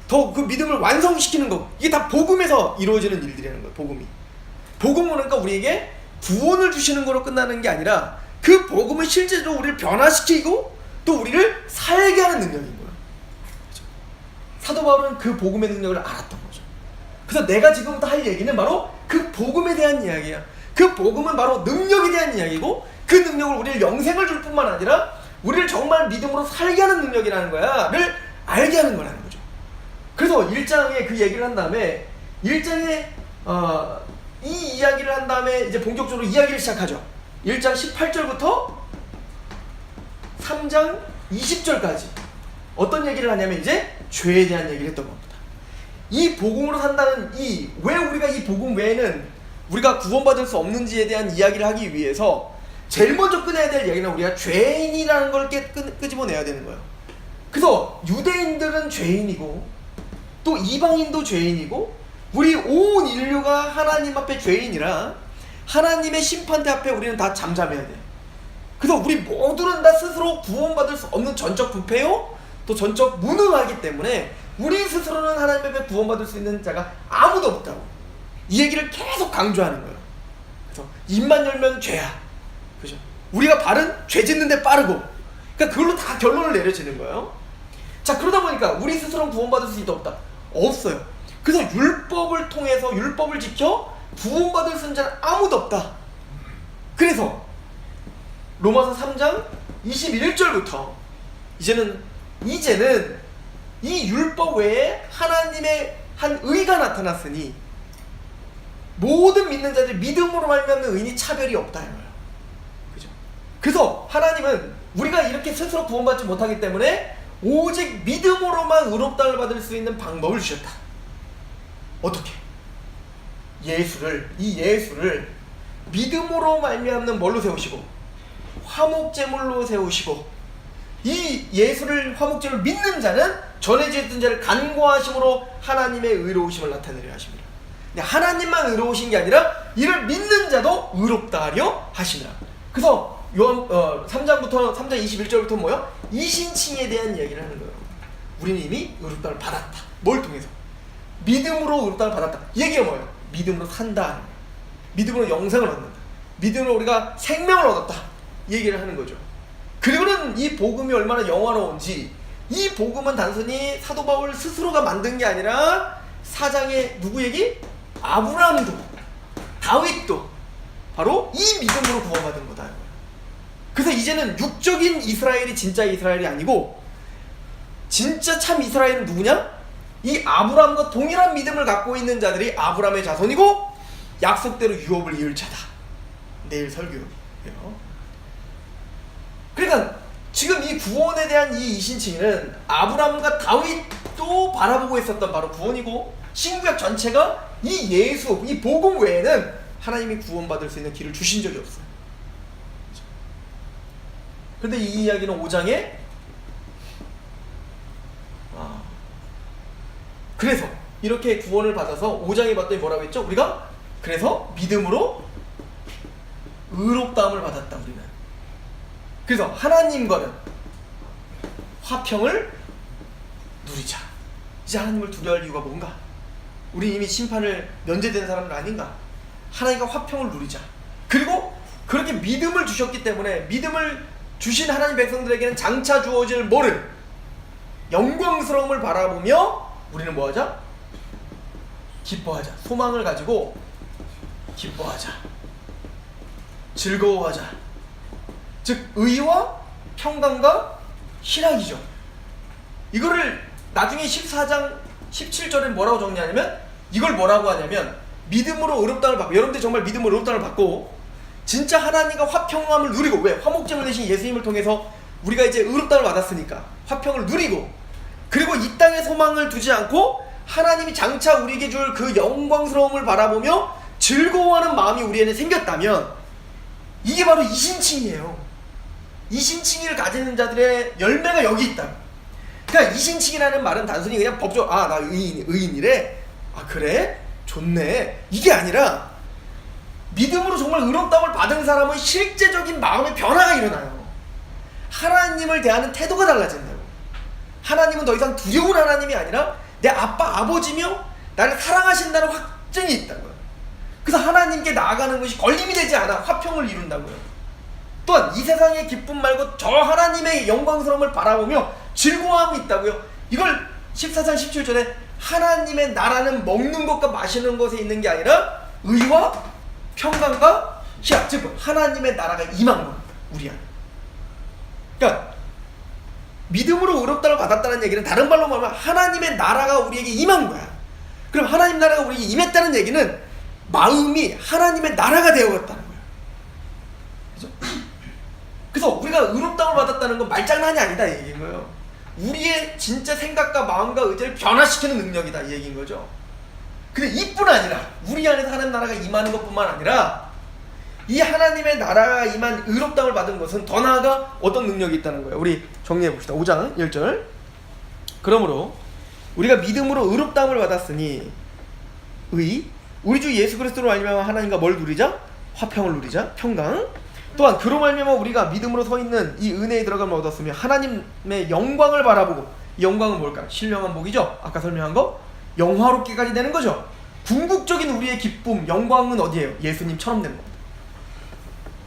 A: 더 그 믿음을 완성시키는 것, 이게 다 복음에서 이루어지는 일들이라는 거예요. 복음은 그러니까 우리에게 구원을 주시는 거로 끝나는 게 아니라 그 복음은 실제로 우리를 변화시키고 또 우리를 살게 하는 능력인 거예요. 그렇죠? 사도 바울은 그 복음의 능력을 알았던 거죠. 그래서 내가 지금부터 할 얘기는 바로 그 복음에 대한 이야기야. 그 복음은 바로 능력에 대한 이야기고, 그 능력을 우리를 영생을 줄 뿐만 아니라 우리를 정말 믿음으로 살게 하는 능력이라는 거야를 알게 하는 거라는 거죠. 그래서 1장에 그 얘기를 한 다음에 1장에 이 이야기를 한 다음에 이제 본격적으로 이야기를 시작하죠. 1장 18절부터 3장 20절까지 어떤 얘기를 하냐면 이제 죄에 대한 얘기를 했던 겁니다. 이 복음으로 산다는 왜 우리가 이 복음 외에는 우리가 구원받을 수 없는지에 대한 이야기를 하기 위해서 제일 먼저 꺼내야 될 얘기는 우리가 죄인이라는 걸 끄집어내야 되는 거예요. 그래서 유대인들은 죄인이고 또 이방인도 죄인이고 우리 온 인류가 하나님 앞에 죄인이라 하나님의 심판대 앞에 우리는 다 잠잠해야 돼. 그래서 우리 모두는 다 스스로 구원받을 수 없는 전적 부패요 또 전적 무능하기 때문에 우리 스스로는 하나님 앞에 구원받을 수 있는 자가 아무도 없다고 이 얘기를 계속 강조하는 거예요. 그래서 입만 열면 죄야. 그죠? 우리가 발은 죄 짓는데 빠르고, 그러니까 그걸로 다 결론을 내려지는 거예요. 자, 그러다 보니까 우리 스스로는 구원받을 수 있다 없다? 없어요. 그래서 율법을 통해서 율법을 지켜 구원받을 수 있는 자는 아무도 없다. 그래서 로마서 3장 21절부터 이제는 이 율법 외에 하나님의 한 의가 나타났으니 모든 믿는 자들 믿음으로 말미암는 의인이 차별이 없다 이거예요. 그죠? 그래서 하나님은 우리가 이렇게 스스로 구원받지 못하기 때문에 오직 믿음으로만 의롭다를 받을 수 있는 방법을 주셨다. 어떻게? 이 예수를 믿음으로 말미암는 뭘로 세우시고 화목제물로 세우시고, 이 예수를 화목제물로 믿는 자는 전해졌던 자를 간구하심으로 하나님의 의로우심을 나타내려 하십니다. 하나님만 의로우신 게 아니라 이를 믿는 자도 의롭다 하려 하시니라. 그래서 3장 21절부터 뭐요? 이신칭에 대한 이야기를 하는 거예요. 우리는 이미 의롭다를 받았다. 뭘 통해서? 믿음으로 의롭다를 받았다. 이 얘기가 뭐예요? 믿음으로 산다. 믿음으로 영생을 얻는다. 믿음으로 우리가 생명을 얻었다. 이 얘기를 하는 거죠. 그리고는 이 복음이 얼마나 영화로운지, 이 복음은 단순히 사도 바울 스스로가 만든 게 아니라 4장에 누구 얘기? 아브라함도 다윗도 바로 이 믿음으로 구원받은 거다. 그래서 이제는 육적인 이스라엘이 진짜 이스라엘이 아니고 진짜 참 이스라엘은 누구냐? 이 아브라함과 동일한 믿음을 갖고 있는 자들이 아브라함의 자손이고 약속대로 유업을 이을 자다. 내일 설교예요. 그러니까 지금 이 구원에 대한 이 이신칭의는 아브라함과 다윗도 바라보고 있었던 바로 구원이고, 신구약 전체가 이 예수, 이 복음 외에는 하나님이 구원받을 수 있는 길을 주신 적이 없어요. 그런데 이 이야기는 5장에 그래서 이렇게 구원을 받아서 5장에 봤더니 뭐라고 했죠? 우리가 그래서 믿음으로 의롭다함을 받았다. 우리는 그래서 하나님과는 화평을 누리자. 이제 하나님을 두려워할 이유가 뭔가? 우리 이미 심판을 면제된 사람은 아닌가? 하나님과 화평을 누리자. 그리고 그렇게 믿음을 주셨기 때문에 믿음을 주신 하나님 백성들에게는 장차 주어질 뭐를? 영광스러움을 바라보며 우리는 뭐하자? 기뻐하자. 소망을 가지고 기뻐하자. 즐거워하자. 즉 의와 평강과 희락이죠. 이거를 나중에 14장 17절에 뭐라고 정리하냐면, 이걸 뭐라고 하냐면 믿음으로 의롭다함을 받고, 여러분들 정말 믿음으로 의롭다함을 받고 진짜 하나님과 화평함을 누리고, 왜? 화목제물 되신 예수님을 통해서 우리가 이제 의롭다함을 받았으니까 화평을 누리고, 그리고 이 땅에 소망을 두지 않고 하나님이 장차 우리에게 줄 그 영광스러움을 바라보며 즐거워하는 마음이 우리에게 생겼다면, 이게 바로 이신칭이에요. 이신칭의를 가지는 자들의 열매가 여기 있다. 그러니까 이신칭이라는 말은 단순히 그냥 법적, 나 의인이래, 그래? 좋네, 이게 아니라 믿음으로 정말 의롭다함을 받은 사람은 실제적인 마음의 변화가 일어나요. 하나님을 대하는 태도가 달라진다고. 하나님은 더 이상 두려운 하나님이 아니라 내 아빠 아버지며 나를 사랑하신다는 확증이 있다고요. 그래서 하나님께 나아가는 것이 걸림이 되지 않아 화평을 이룬다고요. 또한 이 세상의 기쁨 말고 저 하나님의 영광스러움을 바라보며 즐거움이 있다고요. 이걸 14장 17절에 하나님의 나라는 먹는 것과 마시는 것에 있는 게 아니라 의와 평강과 희락, 즉 하나님의 나라가 임한 겁니다. 우리 안에. 그러니까 믿음으로 의롭다를 받았다는 얘기는 다른 말로 말하면 하나님의 나라가 우리에게 임한 거야. 그럼 하나님 나라가 우리에게 임했다는 얘기는 마음이 하나님의 나라가 되어갔다는 거야. 그죠? 그래서 우리가 의롭다함을 받았다는 건 말장난이 아니다 이 얘기인 거예요. 우리의 진짜 생각과 마음과 의지를 변화시키는 능력이다 이 얘기인 거죠. 근데 이뿐 아니라 우리 안에서 하나님 나라가 임하는 것뿐만 아니라 이 하나님의 나라가 임한 의롭다함을 받은 것은 더 나아가 어떤 능력이 있다는 거예요. 우리 정리해 봅시다. 5장 1절. 그러므로 우리가 믿음으로 의롭다함을 받았으니 우리 주 예수 그리스도로 말미암아 하나님과 뭘 누리자? 화평을 누리자. 평강. 또한 그로 말미암아 우리가 믿음으로 서 있는 이 은혜에 들어감을 얻었으며 하나님의 영광을 바라보고, 이 영광은 뭘까? 신령한 복이죠. 아까 설명한 거 영화롭게까지 되는 거죠. 궁극적인 우리의 기쁨, 영광은 어디예요? 예수님처럼 되는 겁니다.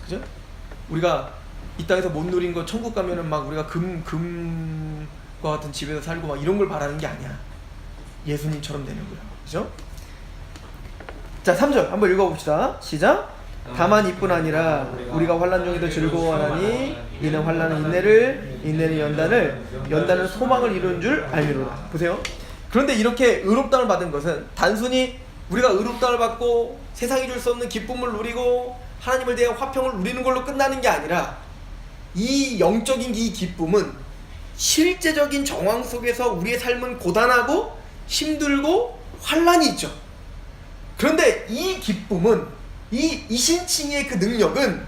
A: 그죠? 우리가 이 땅에서 못 누린 거 천국 가면은 막 우리가 금과 같은 집에서 살고 막 이런 걸 바라는 게 아니야. 예수님처럼 되는 거야. 그죠? 자, 3절 한번 읽어봅시다. 시작. 다만 이뿐 아니라 우리가 환난 중에도 즐거워하나니 이는 환난은 인내를, 인내는 연단을, 연단은 소망을 이루는 줄 알미로다. 보세요. 그런데 이렇게 의롭다함을 받은 것은 단순히 우리가 의롭다함을 받고 세상이 줄 수 없는 기쁨을 누리고 하나님을 대한 화평을 누리는 걸로 끝나는 게 아니라, 이 영적인 이 기쁨은 실제적인 정황 속에서 우리의 삶은 고단하고 힘들고 환난이 있죠. 그런데 이 기쁨은, 이 이신칭의 그 능력은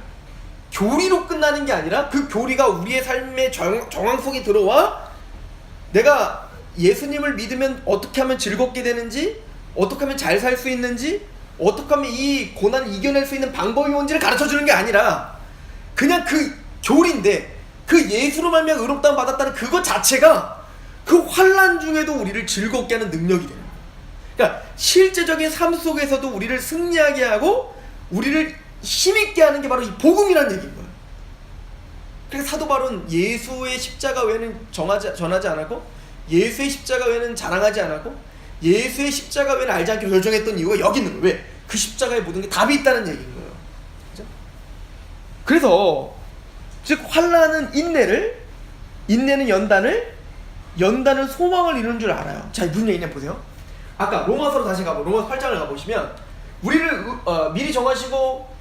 A: 교리로 끝나는 게 아니라 그 교리가 우리의 삶의 정황 속에 들어와 내가 예수님을 믿으면 어떻게 하면 즐겁게 되는지, 어떻게 하면 잘 살 수 있는지, 어떻게 하면 이 고난을 이겨낼 수 있는 방법이 뭔지를 가르쳐주는 게 아니라 그냥 그 교리인데, 그 예수로 말미암아 의롭다함을 받았다는 그것 자체가 그 환난 중에도 우리를 즐겁게 하는 능력이 돼요. 그러니까 실제적인 삶 속에서도 우리를 승리하게 하고 우리를 힘있게 하는 게 바로 이 복음이라는 얘기인 거예요. 그래서 사도 바울은 예수의 십자가 외에는 전하지 않았고, 예수의 십자가 외에는 자랑하지 않았고, 예수의 십자가 외에는 알지 않기로 결정했던 이유가 여기 있는 거예요. 왜? 그 십자가에 모든 게 답이 있다는 얘기인 거예요. 그죠? 그래서 즉 환난은 인내를, 인내는 연단을, 연다는 소망을 이루는 줄 알아요. 자, 무슨 얘기냐 보세요. 아까 로마서로 다시 로마서 8장을 가보시면 우리를 미리 정하시고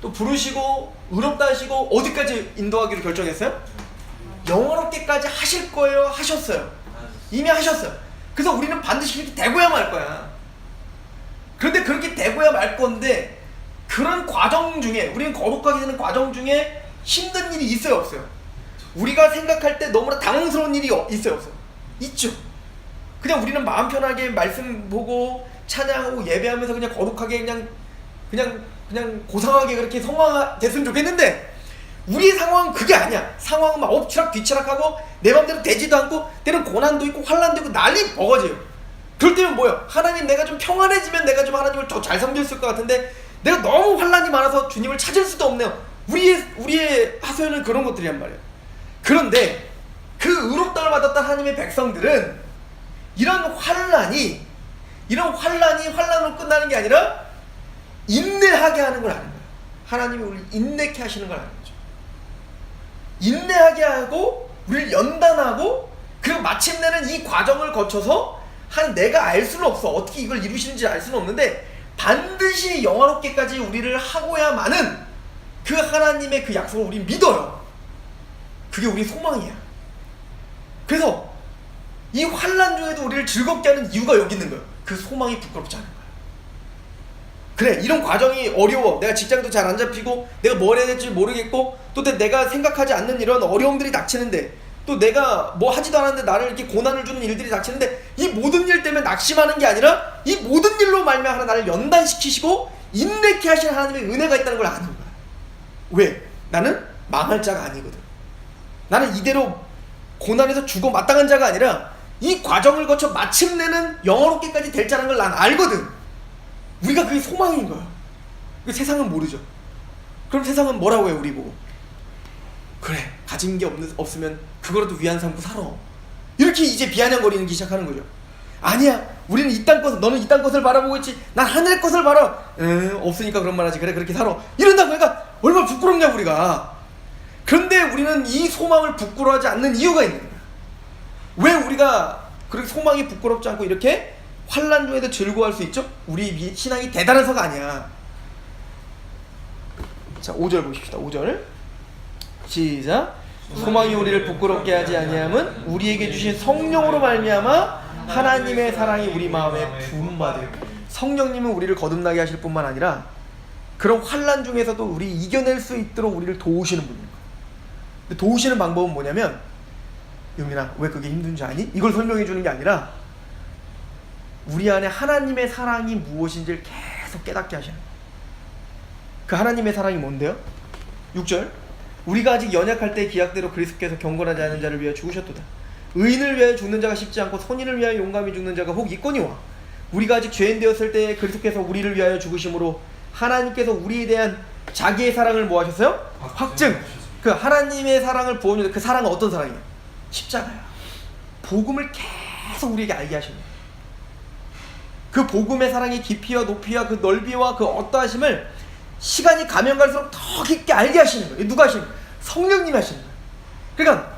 A: 또 부르시고 의롭다 하시고 어디까지 인도하기로 결정했어요? 영원롭게까지 하실 거예요? 하셨어요? 이미 하셨어요. 그래서 우리는 반드시 이렇게 되고야 말 거야. 그런데 그렇게 되고야 말 건데 그런 과정 중에 우리는 거룩하게 되는 과정 중에 힘든 일이 있어요? 없어요? 우리가 생각할 때 너무나 당황스러운 일이 있어요? 없어요? 있죠. 그냥 우리는 마음 편하게 말씀 보고 찬양하고 예배하면서 그냥 거룩하게 그냥 고상하게 그렇게 성화됐으면 좋겠는데 우리의 상황은 그게 아니야. 상황은 막 엎치락 뒤치락하고 내 맘대로 되지도 않고 때는 고난도 있고 환난도 있고 난리 버거져요. 그럴 때면 뭐예요? 하나님 내가 좀 평안해지면 내가 좀 하나님을 더 잘 섬겼을 것 같은데 내가 너무 환난이 많아서 주님을 찾을 수도 없네요. 우리의 하소연은 그런 것들이란 말이에요. 그런데 그 의롭다를 받았던 하나님의 백성들은 이런 환난이 환난으로 끝나는 게 아니라 인내하게 하는 걸 아는 거예요. 하나님이 우리를 인내케 하시는 걸 아는 거죠. 인내하게 하고 우리를 연단하고 그리고 마침내는 이 과정을 거쳐서 내가 알 수는 없어. 어떻게 이걸 이루시는지 알 수는 없는데 반드시 영원롭게까지 우리를 하고야만은 그 하나님의 그 약속을 우리 믿어요. 그게 우리 소망이야. 그래서 이 환난 중에도 우리를 즐겁게 하는 이유가 여기 있는 거예요. 그 소망이 부끄럽지 않은 거예요. 그래, 이런 과정이 어려워. 내가 직장도 잘 안 잡히고 내가 뭘 해야 될지 모르겠고 또 내가 생각하지 않는 이런 어려움들이 닥치는데 또 내가 뭐 하지도 않았는데 나를 이렇게 고난을 주는 일들이 닥치는데 이 모든 일 때문에 낙심하는 게 아니라 이 모든 일로 말미암아 나를 연단시키시고 인내케 하시는 하나님의 은혜가 있다는 걸 아는 거야. 왜? 나는 망할 자가 아니거든. 나는 이대로 고난에서 죽어 마땅한 자가 아니라 이 과정을 거쳐 마침내는 영원롭게까지 될 자라는 걸 난 알거든. 우리가 그게 소망인 거야. 세상은 모르죠. 그럼 세상은 뭐라고 해요? 우리 보고 그래, 가진 게 없으면 그거라도 위안 삼고 살아. 이렇게 이제 비아냥거리기 시작하는 거죠. 아니야, 우리는 이 땅 것을, 너는 이 땅 것을 바라보고 있지 난 하늘의 것을 바라. 없으니까 그런 말 하지. 그래, 그렇게 살아. 이런다고. 그러니까 얼마나 부끄럽냐 우리가. 그런데 우리는 이 소망을 부끄러워하지 않는 이유가 있는 거야. 왜 우리가 그렇게 소망이 부끄럽지 않고 이렇게 환난 중에도 즐거워할 수 있죠? 우리 신앙이 대단해서가 아니야. 자, 5절 보십시다. 5절 시작. 소망이 우리를 부끄럽게 하지 아니함은 우리에게 주신 성령으로 말미암아 하나님의 사랑이 우리 마음에 부음받을. 성령님은 우리를 거듭나게 하실 뿐만 아니라 그런 환난 중에서도 우리 이겨낼 수 있도록 우리를 도우시는 분인 거예요. 근데 도우시는 방법은 뭐냐면, 영민아 왜 그게 힘든 줄 아니? 이걸 설명해 주는 게 아니라 우리 안에 하나님의 사랑이 무엇인지를 계속 깨닫게 하시는 거예요. 그 하나님의 사랑이 뭔데요? 6절 우리가 아직 연약할 때 기약대로 그리스도께서 경건하지 않은 자를 위하여 죽으셨도다. 의인을 위하여 죽는 자가 쉽지 않고 선인을 위하여 용감히 죽는 자가 혹 있거니와 우리가 아직 죄인 되었을 때 그리스도께서 우리를 위하여 죽으심으로 하나님께서 우리에 대한 자기의 사랑을 뭐 하셨어요? 확증. 그 하나님의 사랑을 부어주는 그 사랑은 어떤 사랑이에요? 십자가야. 복음을 계속 우리에게 알게 하시는 거예요. 그 복음의 사랑의 깊이와 높이와 그 넓이와 그 어떠하심을 시간이 가면 갈수록 더 깊게 알게 하시는 거예요. 누가 하시는 거예요? 성령님이 하시는 거예요. 그러니까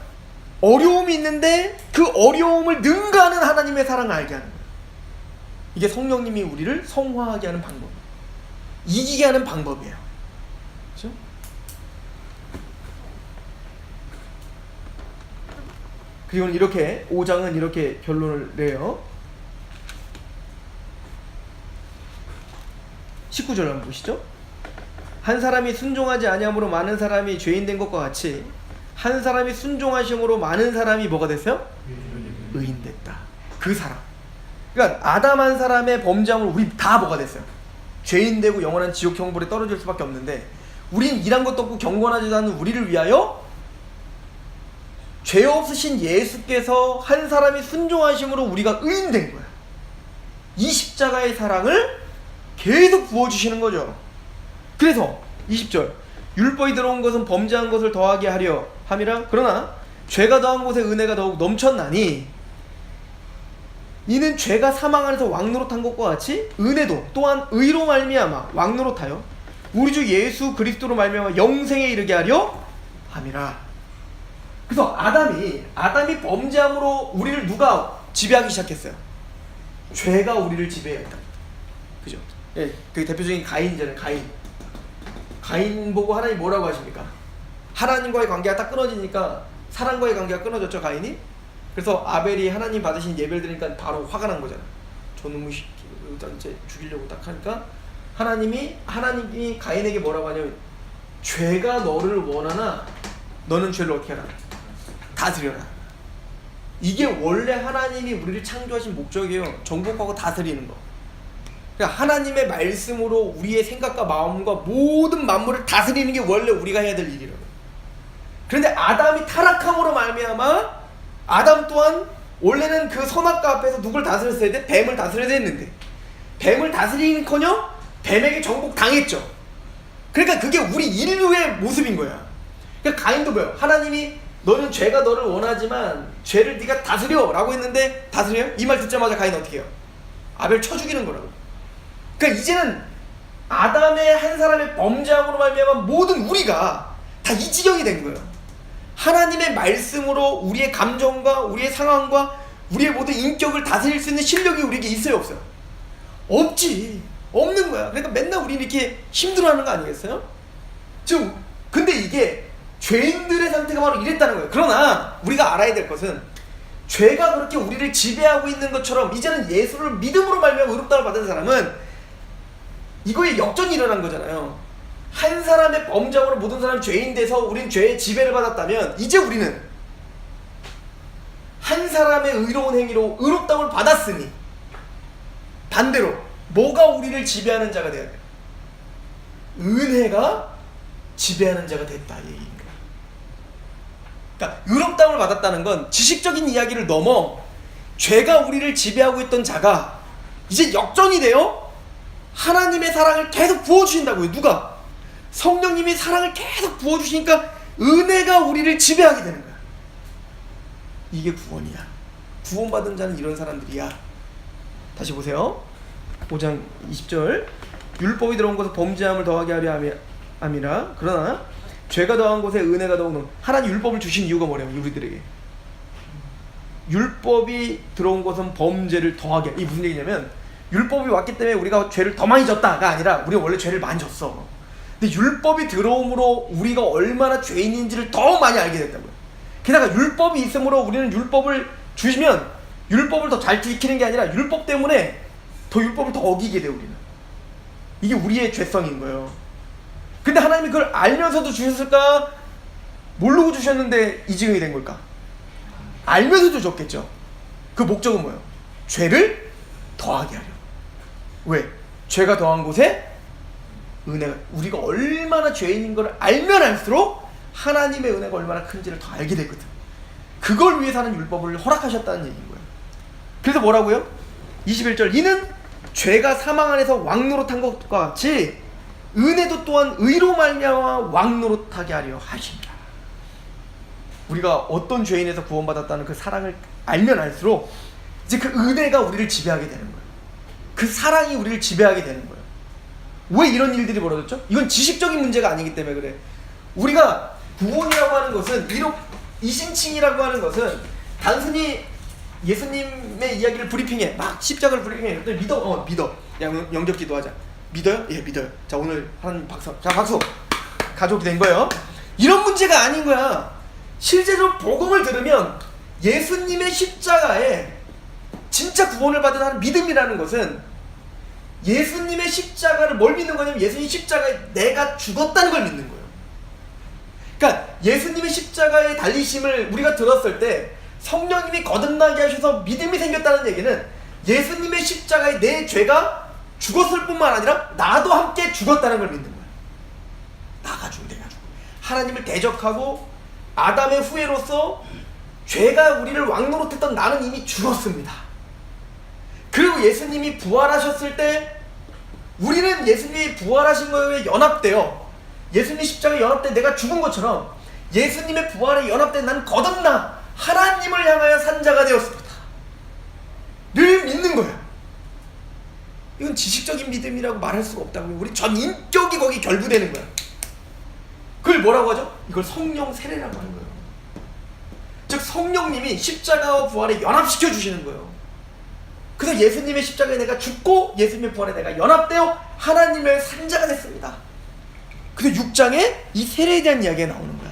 A: 어려움이 있는데 그 어려움을 능가하는 하나님의 사랑을 알게 하는 거예요. 이게 성령님이 우리를 성화하게 하는 방법이에요. 이기게 하는 방법이에요. 그렇죠? 그리고 이렇게 5장은 이렇게 결론을 내요. 19절 한번 보시죠. 한 사람이 순종하지 아니함으로 많은 사람이 죄인 된 것과 같이 한 사람이 순종하심으로 많은 사람이 뭐가 됐어요? 의인 됐다. 그 사람. 그러니까 아담 한 사람의 범죄함으로 우리 다 뭐가 됐어요? 죄인 되고 영원한 지옥 형벌에 떨어질 수밖에 없는데 우린 일한 것도 없고 경건하지도 않은 우리를 위하여 죄 없으신 예수께서 한 사람이 순종하심으로 우리가 의인 된 거야. 이 십자가의 사랑을 계속 부어주시는 거죠. 그래서 20절 율법이 들어온 것은 범죄한 것을 더하게 하려 함이라. 그러나 죄가 더한 곳에 은혜가 더욱 넘쳤나니 이는 죄가 사망 안에서 왕노릇한 것과 같이 은혜도 또한 의로 말미암아 왕노릇하여 우리 주 예수 그리스도로 말미암아 영생에 이르게 하려 함이라. 그래서 아담이 범죄함으로 우리를 누가 지배하기 시작했어요? 죄가 우리를 지배했다. 그죠? 예, 그 대표적인 가인이잖아요. 가인 보고 하나님 뭐라고 하십니까? 하나님과의 관계가 딱 끊어지니까 사람과의 관계가 끊어졌죠, 가인이? 그래서 아벨이 하나님 받으신 예배를 드리니까 바로 화가 난 거잖아. 저놈의 이제 죽이려고 딱 하니까 하나님이 가인에게 뭐라고 하냐면 죄가 너를 원하나 너는 죄를 어떻게 하라? 다스려라. 이게 원래 하나님이 우리를 창조하신 목적이에요. 정복하고 다스리는 거. 그러니까 하나님의 말씀으로 우리의 생각과 마음과 모든 만물을 다스리는 게 원래 우리가 해야 될 일이라고요. 그런데 아담이 타락함으로 말미암아 아담 또한 원래는 그 선악과 앞에서 누굴 다스렸어야 돼? 뱀을 다스려야 했는데 뱀을 다스리는커녕 뱀에게 정복당했죠. 그러니까 그게 우리 인류의 모습인 거야. 그러니까 가인도 뭐예요? 하나님이 너는 죄가 너를 원하지만 죄를 네가 다스려 라고 했는데 다스려요? 이 말 듣자마자 가인 어떻게 해요? 아벨 쳐 죽이는 거라고. 그러니까 이제는 아담의 한 사람의 범죄함으로 말미암아 모든 우리가 다 이 지경이 된 거예요. 하나님의 말씀으로 우리의 감정과 우리의 상황과 우리의 모든 인격을 다스릴 수 있는 실력이 우리에게 있어요, 없어요? 없지. 없는 거야. 그러니까 맨날 우리는 이렇게 힘들어하는 거 아니겠어요? 근데 이게 죄인들의 상태가 바로 이랬다는 거예요. 그러나 우리가 알아야 될 것은 죄가 그렇게 우리를 지배하고 있는 것처럼 이제는 예수를 믿음으로 말미암아 의롭다를 받은 사람은 이거에 역전이 일어난 거잖아요. 한 사람의 범죄함으로 모든 사람이 죄인 돼서 우린 죄의 지배를 받았다면 이제 우리는 한 사람의 의로운 행위로 의롭다움을 받았으니 반대로 뭐가 우리를 지배하는 자가 돼야 돼요? 은혜가 지배하는 자가 됐다 이 얘기입니다. 그러니까 의롭다움을 받았다는 건 지식적인 이야기를 넘어 죄가 우리를 지배하고 있던 자가 이제 역전이 돼요. 하나님의 사랑을 계속 부어주신다고요. 누가? 성령님이 사랑을 계속 부어주시니까 은혜가 우리를 지배하게 되는 거야. 이게 구원이야. 구원받은 자는 이런 사람들이야. 다시 보세요. 5장 20절 율법이 들어온 곳에 범죄함을 더하게 하려 함이라. 그러나 죄가 더한 곳에 은혜가 더욱 하나님 율법을 주신 이유가 뭐냐면 우리들에게 율법이 들어온 곳은 범죄를 더하게. 이게 무슨 얘기냐면 율법이 왔기 때문에 우리가 죄를 더 많이 졌다가 아니라 우리가 원래 죄를 많이 졌어. 근데 율법이 들어옴으로 우리가 얼마나 죄인인지를 더 많이 알게 됐다고요. 게다가 율법이 있으므로 우리는 율법을 주시면 율법을 더 잘 지키는 게 아니라 율법 때문에 더 율법을 더 어기게 돼 우리는. 이게 우리의 죄성인 거예요. 근데 하나님이 그걸 알면서도 주셨을까? 모르고 주셨는데 이 지경이 된 걸까? 알면서도 줬겠죠. 그 목적은 뭐예요? 죄를 더하게 하려. 왜? 죄가 더한 곳에 은혜가, 우리가 얼마나 죄인인 걸 알면 알수록 하나님의 은혜가 얼마나 큰지를 더 알게 되거든. 그걸 위해서 하는 율법을 허락하셨다는 얘기인 거예요. 그래서 뭐라고요? 21절 이는 죄가 사망 안에서 왕노릇한 것과 같이 은혜도 또한 의로 말미암아 왕노릇하게 하려 하십니다. 우리가 어떤 죄인에서 구원받았다는 그 사랑을 알면 알수록 이제 그 은혜가 우리를 지배하게 되는 거예요. 그 사랑이 우리를 지배하게 되는 거예요. 왜 이런 일들이 벌어졌죠? 이건 지식적인 문제가 아니기 때문에 그래. 우리가 구원이라고 하는 것은 이신칭이라고 하는 것은 단순히 예수님의 이야기를 브리핑해 막 십자가를 브리핑해. 믿어. 영접 기도하자. 믿어요? 예, 믿어요. 자, 오늘 하나님 박수. 자, 박수. 가족이 된 거예요. 이런 문제가 아닌 거야. 실제로 복음을 들으면 예수님의 십자가에 진짜 구원을 받은 하는 믿음이라는 것은 예수님의 십자가를 뭘 믿는 거냐면 예수님 십자가에 내가 죽었다는 걸 믿는 거예요. 그러니까 예수님의 십자가의 달리심을 우리가 들었을 때 성령님이 거듭나게 하셔서 믿음이 생겼다는 얘기는 예수님의 십자가에 내 죄가 죽었을 뿐만 아니라 나도 함께 죽었다는 걸 믿는 거예요. 나가 죽고 내가 죽고 하나님을 대적하고 아담의 후예로서 죄가 우리를 왕노릇했던 나는 이미 죽었습니다. 그리고 예수님이 부활하셨을 때 우리는 예수님이 부활하신 거에 연합되어 예수님 십자가에 연합돼 내가 죽은 것처럼 예수님의 부활에 연합된 난 거듭나 하나님을 향하여 산 자가 되었습니다. 를 믿는 거야. 이건 지식적인 믿음이라고 말할 수가 없다고요. 우리 전 인격이 거기 결부되는 거야. 그걸 뭐라고 하죠? 이걸 성령 세례라고 하는 거예요. 즉 성령님이 십자가와 부활에 연합시켜 주시는 거예요. 그래서 예수님의 십자가에 내가 죽고 예수님의 부활에 내가 연합되어 하나님의 산 자가 됐습니다. 그래서 6장에 이 세례에 대한 이야기가 나오는 거야.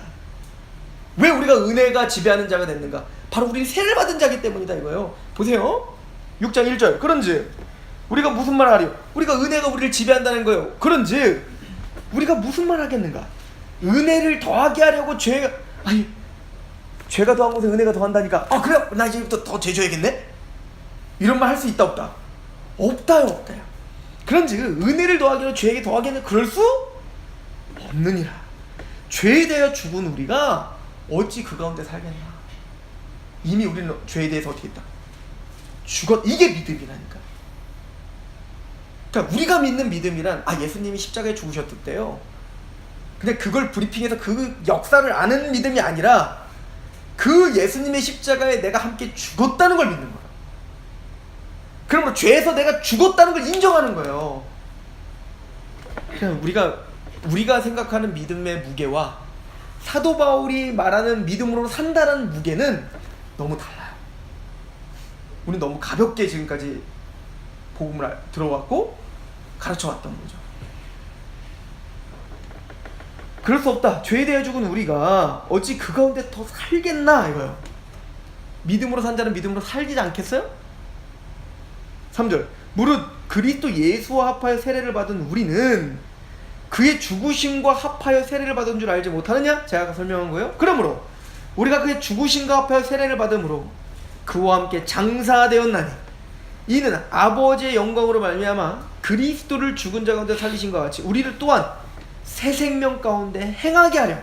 A: 왜 우리가 은혜가 지배하는 자가 됐는가? 바로 우리는 세례를 받은 자이기 때문이다 이거예요. 보세요. 6장 1절. 그런즉 우리가 무슨 말 하리요? 우리가 은혜가 우리를 지배한다는 거예요. 그런즉 우리가 무슨 말 하겠는가? 은혜를 더하게 하려고 죄가 더한 것에 은혜가 더한다니까. 그래? 나 이제부터 더 죄져야겠네? 이런 말 할 수 있다 없다? 없다요 없다요. 그런즉 은혜를 더하기로 죄에게 더하기는 그럴 수 없느니라. 죄에 대하여 죽은 우리가 어찌 그 가운데 살겠나? 이미 우리는 죄에 대해서 어떻게 했다? 이게 믿음이라니까. 그러니까 우리가 믿는 믿음이란 예수님이 십자가에 죽으셨대요. 근데 그걸 브리핑해서 그 역사를 아는 믿음이 아니라 그 예수님의 십자가에 내가 함께 죽었다는 걸 믿는 거야. 그러므로 죄에서 내가 죽었다는 걸 인정하는 거예요. 그냥 우리가 생각하는 믿음의 무게와 사도 바울이 말하는 믿음으로 산다는 무게는 너무 달라요. 우리는 너무 가볍게 지금까지 복음을 들어왔고 가르쳐왔던 거죠. 그럴 수 없다. 죄에 대해 죽은 우리가 어찌 그 가운데 더 살겠나 이거요. 믿음으로 산 자는 믿음으로 살지 않겠어요? 3절. 무릇 그리스도 예수와 합하여 세례를 받은 우리는 그의 죽으심과 합하여 세례를 받은 줄 알지 못하느냐? 제가 아까 설명한 거예요. 그러므로 우리가 그의 죽으심과 합하여 세례를 받음으로 그와 함께 장사되었나니 이는 아버지의 영광으로 말미암아 그리스도를 죽은 자 가운데 살리신 것 같이 우리를 또한 새 생명 가운데 행하게 하려.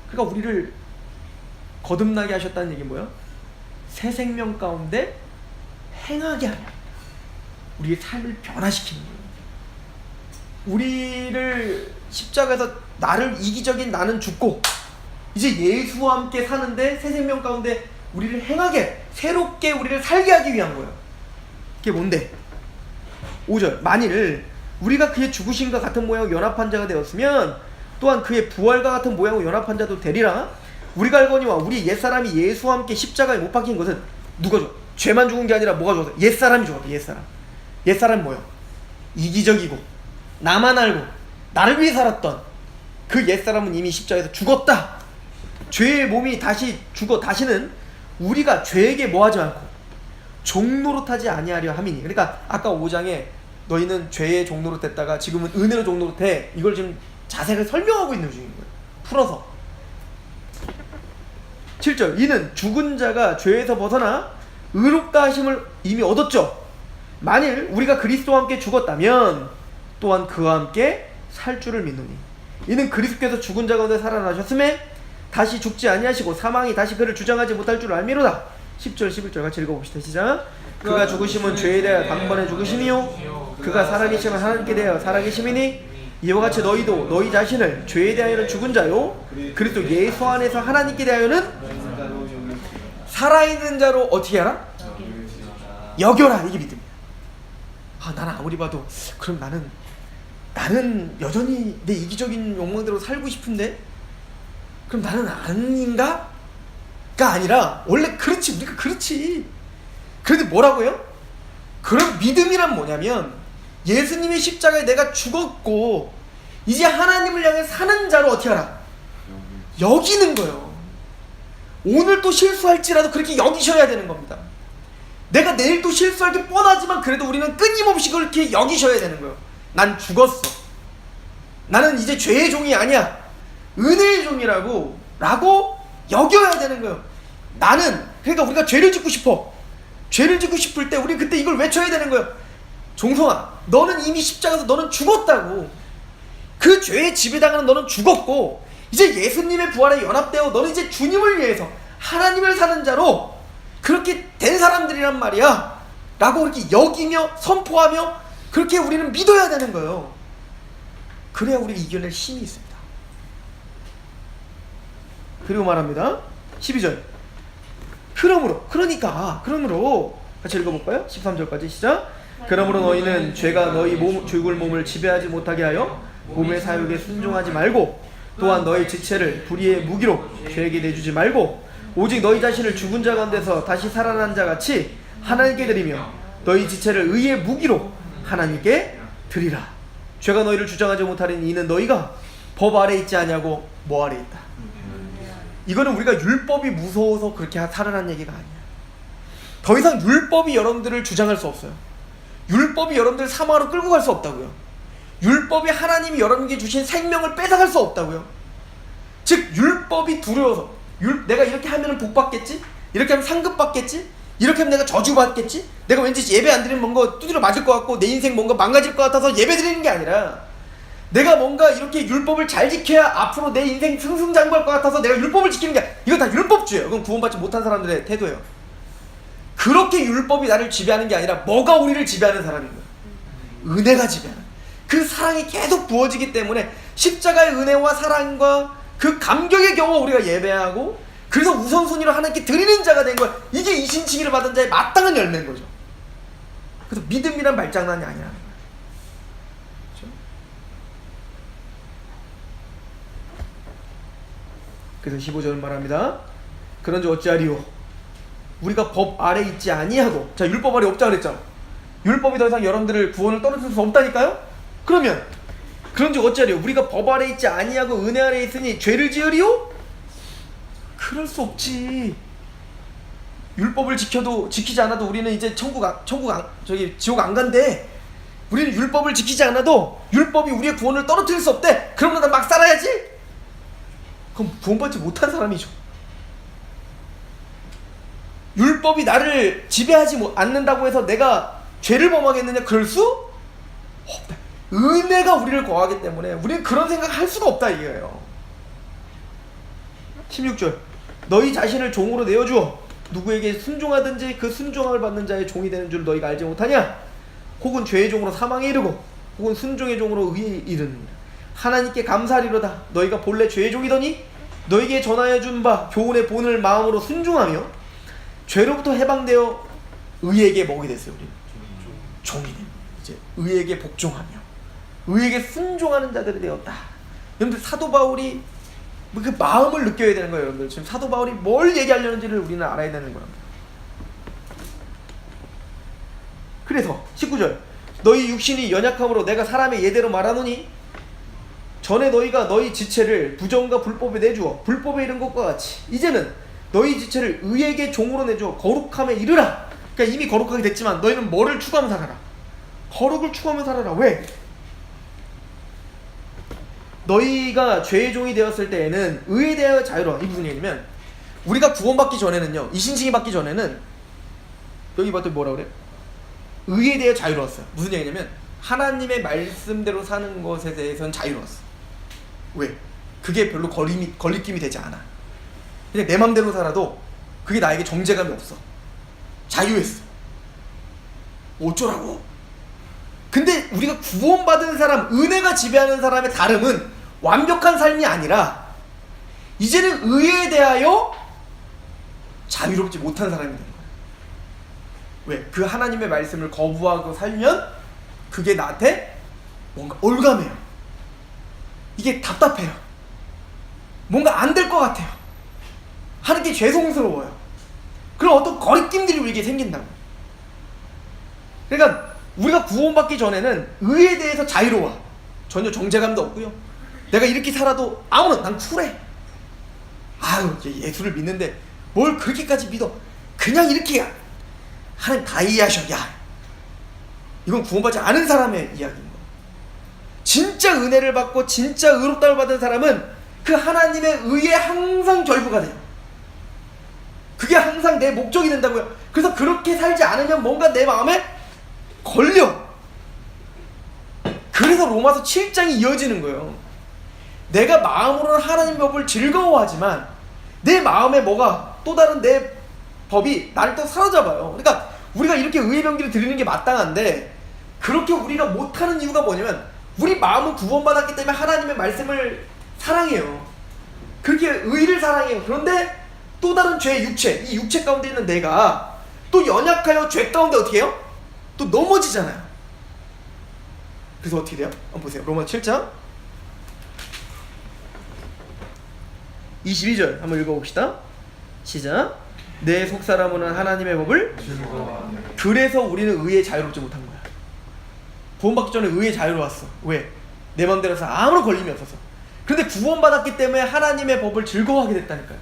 A: 그러니까 우리를 거듭나게 하셨다는 얘기는 뭐예요? 새 생명 가운데 행하게 하려. 우리의 삶을 변화시키는 거예요. 우리를 십자가에서 나를 이기적인 나는 죽고 이제 예수와 함께 사는데 새 생명 가운데 우리를 행하게 새롭게 우리를 살게 하기 위한 거예요. 그게 뭔데? 5절. 만일 우리가 그의 죽으심과 같은 모양으로 연합한 자가 되었으면 또한 그의 부활과 같은 모양으로 연합한 자도 되리라. 우리가 알거니와 우리 옛사람이 예수와 함께 십자가에 못 박힌 것은 누가 죽었어? 죄만 죽은 게 아니라 뭐가 죽었어? 옛사람이 죽었다. 옛사람이 뭐예요? 이기적이고 나만 알고 나를 위해 살았던 그 옛사람은 이미 십자가에서 죽었다. 죄의 몸이 다시 죽어 다시는 우리가 죄에게 뭐하지 않고 종노릇하지 아니하려 함이니. 그러니까 아까 5장에 너희는 죄의 종노릇 됐다가 지금은 은혜로 종노릇 돼. 이걸 지금 자세히 설명하고 있는 중인 거예요. 풀어서. 7절. 이는 죽은 자가 죄에서 벗어나 의롭다 하심을 이미 얻었죠. 만일 우리가 그리스도와 함께 죽었다면 또한 그와 함께 살 줄을 믿노니 이는 그리스도께서 죽은 자 가운데 살아나셨음에 다시 죽지 아니하시고 사망이 다시 그를 주장하지 못할 줄 알미로다. 10절 11절 같이 읽어봅시다. 시작. 그가 죽으심은 죄에 대하여 단번에 죽으심이요 그가 살아계심은 하나님께 대하여 살아계심이니 이와 같이 너희도 너희 자신을 죄에 대하여는 죽은 자요 그리스도 예수 안에서 하나님께 대하여는 살아있는 자로 어떻게 하라? 여겨라. 이게 믿음이야. 나는 아무리 봐도 그럼 나는 여전히 내 이기적인 욕망대로 살고 싶은데 그럼 나는 아닌가? 가 아니라 원래 그렇지. 우리가 그렇지. 그런데 뭐라고요? 그런 믿음이란 뭐냐면 예수님의 십자가에 내가 죽었고 이제 하나님을 향해 사는 자로 어떻게 하라? 여기는 거예요. 오늘 또 실수할지라도 그렇게 여기셔야 되는 겁니다. 내가 내일 또 실수할 게 뻔하지만 그래도 우리는 끊임없이 그렇게 여기셔야 되는 거예요. 난 죽었어. 나는 이제 죄의 종이 아니야. 은혜의 종이라고 여겨야 되는 거예요. 그러니까 우리가 죄를 짓고 싶어. 죄를 짓고 싶을 때 우리 그때 이걸 외쳐야 되는 거예요. 종성아, 너는 이미 십자가에서 너는 죽었다고. 그 죄에 지배당하는 너는 죽었고 이제 예수님의 부활에 연합되어 너는 이제 주님을 위해서 하나님을 사는 자로 그렇게 된 사람들이란 말이야 라고 그렇게 여기며 선포하며 그렇게 우리는 믿어야 되는 거예요. 그래야 우리가 이겨낼 힘이 있습니다. 그리고 말합니다. 12절. 그러므로 같이 읽어볼까요? 13절까지 시작. 그러므로 너희는 죄가 너희 죽을 몸을 지배하지 못하게 하여 몸의 사욕에 순종하지 말고 또한 너희 지체를 불의의 무기로 죄에게 내주지 말고 오직 너희 자신을 죽은 자 가운데서 다시 살아난 자 같이 하나님께 드리며 너희 지체를 의의 무기로 하나님께 드리라. 죄가 너희를 주장하지 못하리니 이는 너희가 법 아래 있지 아니하고 뭐 아래 있다. 이거는 우리가 율법이 무서워서 그렇게 살아난 얘기가 아니야. 더 이상 율법이 여러분들을 주장할 수 없어요. 율법이 여러분들을 사망으로 끌고 갈 수 없다고요. 율법이 하나님이 여러분에게 주신 생명을 뺏어갈 수 없다고요. 즉 율법이 두려워서 내가 이렇게 하면 복 받겠지? 이렇게 하면 상급 받겠지? 이렇게 하면 내가 저주 받겠지? 내가 왠지 예배 안 드리면 뭔가 두드려 맞을 것 같고 내 인생 뭔가 망가질 것 같아서 예배 드리는 게 아니라 내가 뭔가 이렇게 율법을 잘 지켜야 앞으로 내 인생 승승장구할 것 같아서 내가 율법을 지키는 게 이거 다 율법주의예요. 그건 구원받지 못한 사람들의 태도예요. 그렇게 율법이 나를 지배하는 게 아니라 뭐가 우리를 지배하는 사람인 거예요? 은혜가 지배하는. 그 사랑이 계속 부어지기 때문에 십자가의 은혜와 사랑과 그 감격의 경우 우리가 예배하고 그래서 우선순위로 하나님께 드리는 자가 된 거야. 이게 이신칭의를 받은 자의 마땅한 열매인 거죠. 그래서 믿음이란 말장난이 아니라는 거예요. 그렇죠? 그래서 15절은 말합니다. 그런즉 어찌하리요? 우리가 법 아래 있지 아니하고, 자 율법 아래 없자 그랬잖아. 율법이 더 이상 여러분들을 구원을 떨어뜨릴 수 없다니까요? 그러면 그런즉 어찌하리요? 우리가 법 아래 있지 아니하고 은혜 아래 있으니 죄를 지으리요? 그럴 수 없지. 율법을 지키지 않아도 우리는 이제 지옥 안 간대. 우리는 율법을 지키지 않아도 율법이 우리의 구원을 떨어뜨릴 수 없대. 그러면 난 막 살아야지? 그럼 구원받지 못한 사람이죠. 율법이 나를 지배하지 않는다고 해서 내가 죄를 범하겠느냐? 그럴 수 없다. 은혜가 우리를 거하기 때문에 우리는 그런 생각 할 수가 없다 이거예요. 16절 너희 자신을 종으로 내어주어 누구에게 순종하든지 그 순종함을 받는 자의 종이 되는 줄 너희가 알지 못하냐? 혹은 죄의 종으로 사망에 이르고 혹은 순종의 종으로 의에 이르느니라. 하나님께 감사하리로다. 너희가 본래 죄의 종이더니 너희에게 전하여 준 바 교훈의 본을 마음으로 순종하며 죄로부터 해방되어 의에게 뭐가 됐어요? 우리 종이 됩니다. 이제 의에게 복종하며 의에게 순종하는 자들이 되었다. 여러분들 사도 바울이 그 마음을 느껴야 되는 거예요. 여러분들 지금 사도 바울이 뭘 얘기하려는지를 우리는 알아야 되는 거랍니다. 그래서 19절 너희 육신이 연약함으로 내가 사람의 예대로 말하노니 전에 너희가 너희 지체를 부정과 불법에 내주어 불법에 이른 것과 같이 이제는 너희 지체를 의에게 종으로 내주어 거룩함에 이르라. 그러니까 이미 거룩하게 됐지만 너희는 뭐를 추구하며 살아라? 거룩을 추구하며 살아라. 왜? 너희가 죄의 종이 되었을 때에는 의에 대하여 자유로워. 이 무슨 얘기냐면 우리가 구원받기 전에는요, 이신칭이 받기 전에는 여기 봤더니 뭐라 그래? 의에 대해 자유로웠어요. 무슨 얘기냐면 하나님의 말씀대로 사는 것에 대해서는 자유로웠어. 왜? 그게 별로 걸리낌이 되지 않아. 그냥 내 맘대로 살아도 그게 나에게 정죄감이 없어. 자유했어. 어쩌라고? 근데 우리가 구원받은 사람, 은혜가 지배하는 사람의 다름은 완벽한 삶이 아니라 이제는 의에 대하여 자유롭지 못한 사람이 되는 거야. 왜? 그 하나님의 말씀을 거부하고 살면 그게 나한테 뭔가 올가매요. 이게 답답해요. 뭔가 안 될 것 같아요. 하는 게 죄송스러워요. 그런 어떤 거리낌들이 우리에게 생긴다고. 그러니까 우리가 구원받기 전에는 의에 대해서 자유로워. 전혀 정죄감도 없고요. 내가 이렇게 살아도 아무런 난 쿨해. 아유 예수를 믿는데 뭘 그렇게까지 믿어. 그냥 이렇게 하나님 다 이해하셔. 야 이건 구원받지 않은 사람의 이야기인 거야. 진짜 은혜를 받고 진짜 의롭다를 받은 사람은 그 하나님의 의에 항상 결부가 돼요. 그게 항상 내 목적이 된다고요. 그래서 그렇게 살지 않으면 뭔가 내 마음에 걸려. 그래서 로마서 7장이 이어지는 거예요. 내가 마음으로는 하나님 법을 즐거워하지만 내 마음에 뭐가 또 다른 내 법이 나를 또 사로잡아요. 그러니까 우리가 이렇게 의의 병기를 드리는 게 마땅한데 그렇게 우리가 못하는 이유가 뭐냐면 우리 마음은 구원받았기 때문에 하나님의 말씀을 사랑해요. 그렇게 의를 사랑해요. 그런데 또 다른 죄, 육체, 이 육체 가운데 있는 내가 또 연약하여 죄 가운데 어떻게 해요? 또 넘어지잖아요. 그래서 어떻게 돼요? 한번 보세요. 로마 7장 22절 한번 읽어봅시다. 시작. 내 속사람은 하나님의 법을
B: 즐거워하네.
A: 그래서 우리는 의에 자유롭지 못한 거야. 구원받기 전에 의에 자유로웠어. 왜? 내 맘대로 해서 아무런 걸림이 없어서. 그런데 구원받았기 때문에 하나님의 법을 즐거워하게 됐다니까요.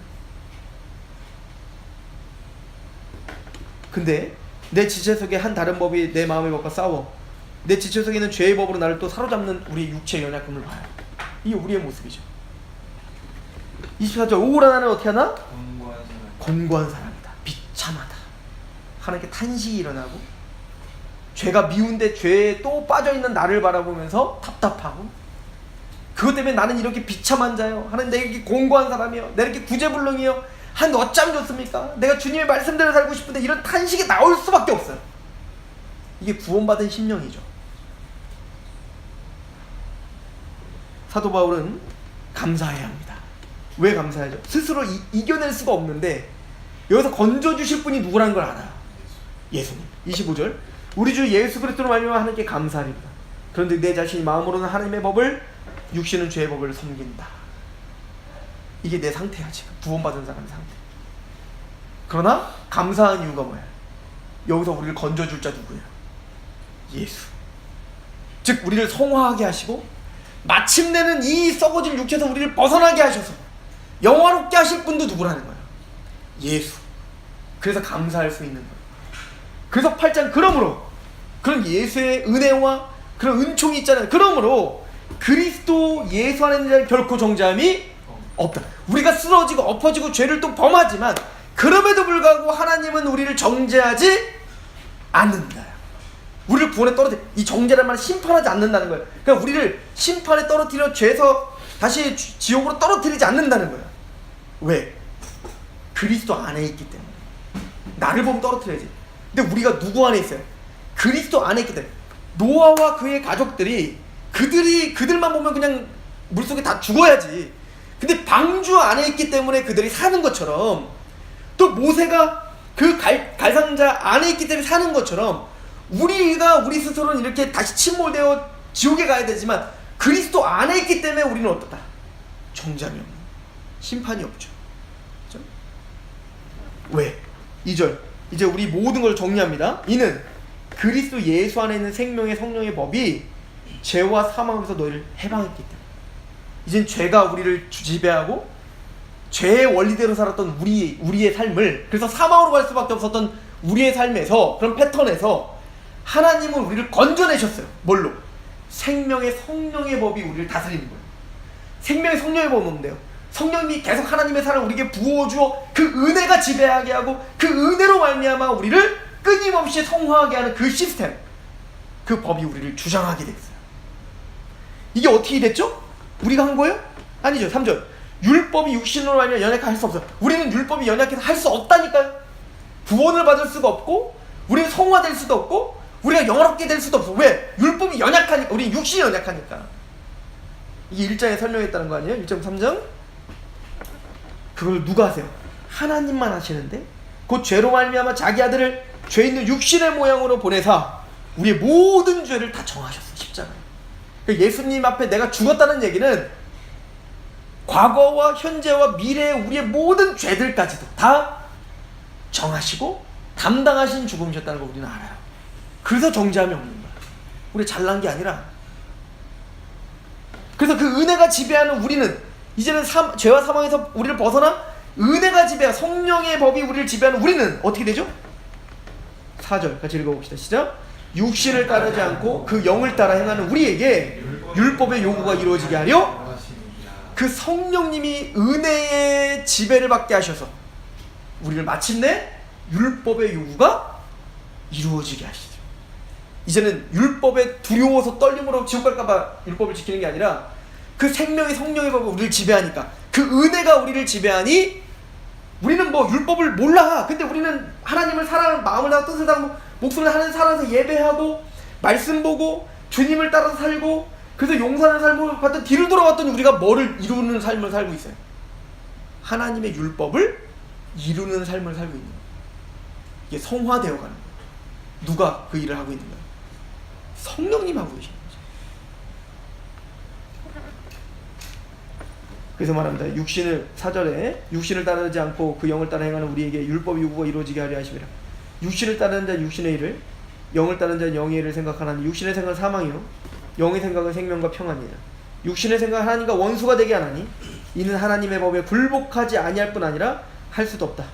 A: 근데 내 지체 속에 한 다른 법이 내 마음의 법과 싸워 내 지체 속에 있는 죄의 법으로 나를 또 사로잡는 우리 육체의 연약함을 봐요. 이게 우리의 모습이죠. 24절 오라 나는 어떻게 하나? 권고한 사람이다. 비참하다. 하나님께 탄식이 일어나고 죄가 미운데 죄에 또 빠져있는 나를 바라보면서 답답하고 그것 때문에 나는 이렇게 비참한 자요. 하나님 내가 이렇게 공고한 사람이요. 내가 이렇게 구제불능이요. 한 어쩜 좋습니까? 내가 주님의 말씀대로 살고 싶은데 이런 탄식이 나올 수밖에 없어요. 이게 구원받은 심령이죠. 사도 바울은 감사해야 합니다. 왜 감사하죠? 스스로 이겨낼 수가 없는데 여기서 건져주실 분이 누구라는 걸 알아요. 예수님. 25절 우리 주 예수 그리스도로 말미암아 하나님께 감사합니다. 그런데 내 자신이 마음으로는 하나님의 법을 육신은 죄의 법을 섬긴다. 이게 내 상태야 지금. 구원받은 사람의 상태. 그러나 감사한 이유가 뭐야? 여기서 우리를 건져줄 자 누구예요? 예수. 즉 우리를 성화하게 하시고 마침내는 이 썩어질 육체에서 우리를 벗어나게 하셔서 영화롭게 하실 분도 누구라는 거예요? 예수. 그래서 감사할 수 있는 거예요. 그래서 8장 그러므로 그런 예수의 은혜와 그런 은총이 있잖아요. 그러므로 그리스도 예수 안에 있는 자는 결코 정죄함이 없다. 우리가 쓰러지고 엎어지고 죄를 또 범하지만 그럼에도 불구하고 하나님은 우리를 정죄하지 않는다. 우리를 구원에 떨어뜨려. 이 정죄란 말은 심판하지 않는다는 거예요. 그러니까 우리를 심판에 떨어뜨려 죄에서 다시 지옥으로 떨어뜨리지 않는다는 거예요. 왜? 그리스도 안에 있기 때문에. 나를 보면 떨어뜨려야지. 근데 우리가 누구 안에 있어요? 그리스도 안에 있기 때문에. 노아와 그의 가족들이 그들만 보면 그냥 물속에 다 죽어야지. 근데 방주 안에 있기 때문에 그들이 사는 것처럼 또 모세가 그 갈상자 안에 있기 때문에 사는 것처럼 우리가 우리 스스로는 이렇게 다시 침몰되어 지옥에 가야 되지만 그리스도 안에 있기 때문에 우리는 어떻다? 정죄함이 없는, 심판이 없죠. 그렇죠? 왜? 2절 이제 우리 모든 걸 정리합니다. 이는 그리스도 예수 안에 있는 생명의 성령의 법이 죄와 사망에서 너희를 해방했기 때문에 이젠 죄가 우리를 지배하고 죄의 원리대로 살았던 우리의 삶을, 그래서 사망으로 갈 수밖에 없었던 우리의 삶에서, 그런 패턴에서 하나님은 우리를 건져내셨어요. 뭘로? 생명의 성령의 법이 우리를 다스리는 거예요. 생명의 성령의 법은 뭔데요? 성령님이 계속 하나님의 사랑을 우리에게 부어주어 그 은혜가 지배하게 하고 그 은혜로 말미암아 우리를 끊임없이 성화하게 하는 그 시스템, 그 법이 우리를 주장하게 됐어요. 이게 어떻게 됐죠? 우리가 한 거예요? 아니죠. 3절 율법이 육신으로 말미암아 연약하게 할 수 없어요. 우리는 율법이 연약해서 할 수 없다니까요. 구원을 받을 수가 없고 우리는 성화될 수도 없고 우리가 영화롭게 될 수도 없어. 왜? 율법이 연약하니까. 우리 육신이 연약하니까. 이게 1장에 설명했다는 거 아니에요? 1.3장 그걸 누가 하세요? 하나님만 하시는데 곧 죄로 말미암아 자기 아들을 죄 있는 육신의 모양으로 보내사 우리의 모든 죄를 다 정하셨어. 십자가에. 그러니까 예수님 앞에 내가 죽었다는 얘기는 과거와 현재와 미래의 우리의 모든 죄들까지도 다 정하시고 담당하신 죽음이셨다는 걸 우리는 알아요. 그래서 정죄함이 없는 거야. 우리 잘난 게 아니라. 그래서 그 은혜가 지배하는 우리는 이제는 죄와 사망에서 우리를 벗어나 은혜가 지배하는 성령의 법이 우리를 지배하는 우리는 어떻게 되죠? 4절 같이 읽어봅시다. 시작. 육신을 따르지 않고 그 영을 따라 행하는 우리에게 율법의 요구가 이루어지게 하려 그 성령님이 은혜의 지배를 받게 하셔서 우리를 마침내 율법의 요구가 이루어지게 하시죠. 이제는 율법에 두려워서 떨림으로 지옥 갈까봐 율법을 지키는 게 아니라 그 생명의 성령의 법이 우리를 지배하니까, 그 은혜가 우리를 지배하니 우리는 뭐 율법을 몰라. 근데 우리는 하나님을 사랑하는 마음을 다하고 뜻을 다하고 목숨을 하나님 사랑해서 예배하고 말씀 보고 주님을 따라서 살고 그래서 용서하는 삶을 받던 뒤를 돌아왔더니 우리가 뭐를 이루는 삶을 살고 있어요? 하나님의 율법을 이루는 삶을 살고 있는 거예요. 이게 성화되어 가는 거예요. 누가 그 일을 하고 있는 거예요? 성령님 하고 계시는 거죠. 그래서 말합니다. 육신을 4절에 육신을 따르지 않고 그 영을 따라 행하는 우리에게 율법 요구가 이루어지게 하려 하심이라. 육신을 따르는 자는 육신의 일을, 영을 따르는 자는 영의 일을 생각하나니 육신의 생각은 사망이요 영의 생각은 생명과 평안이라. 육신의 생각은 하나님과 원수가 되게 하나니 이는 하나님의 법에 굴복하지 아니할 뿐 아니라 할 수도 없다.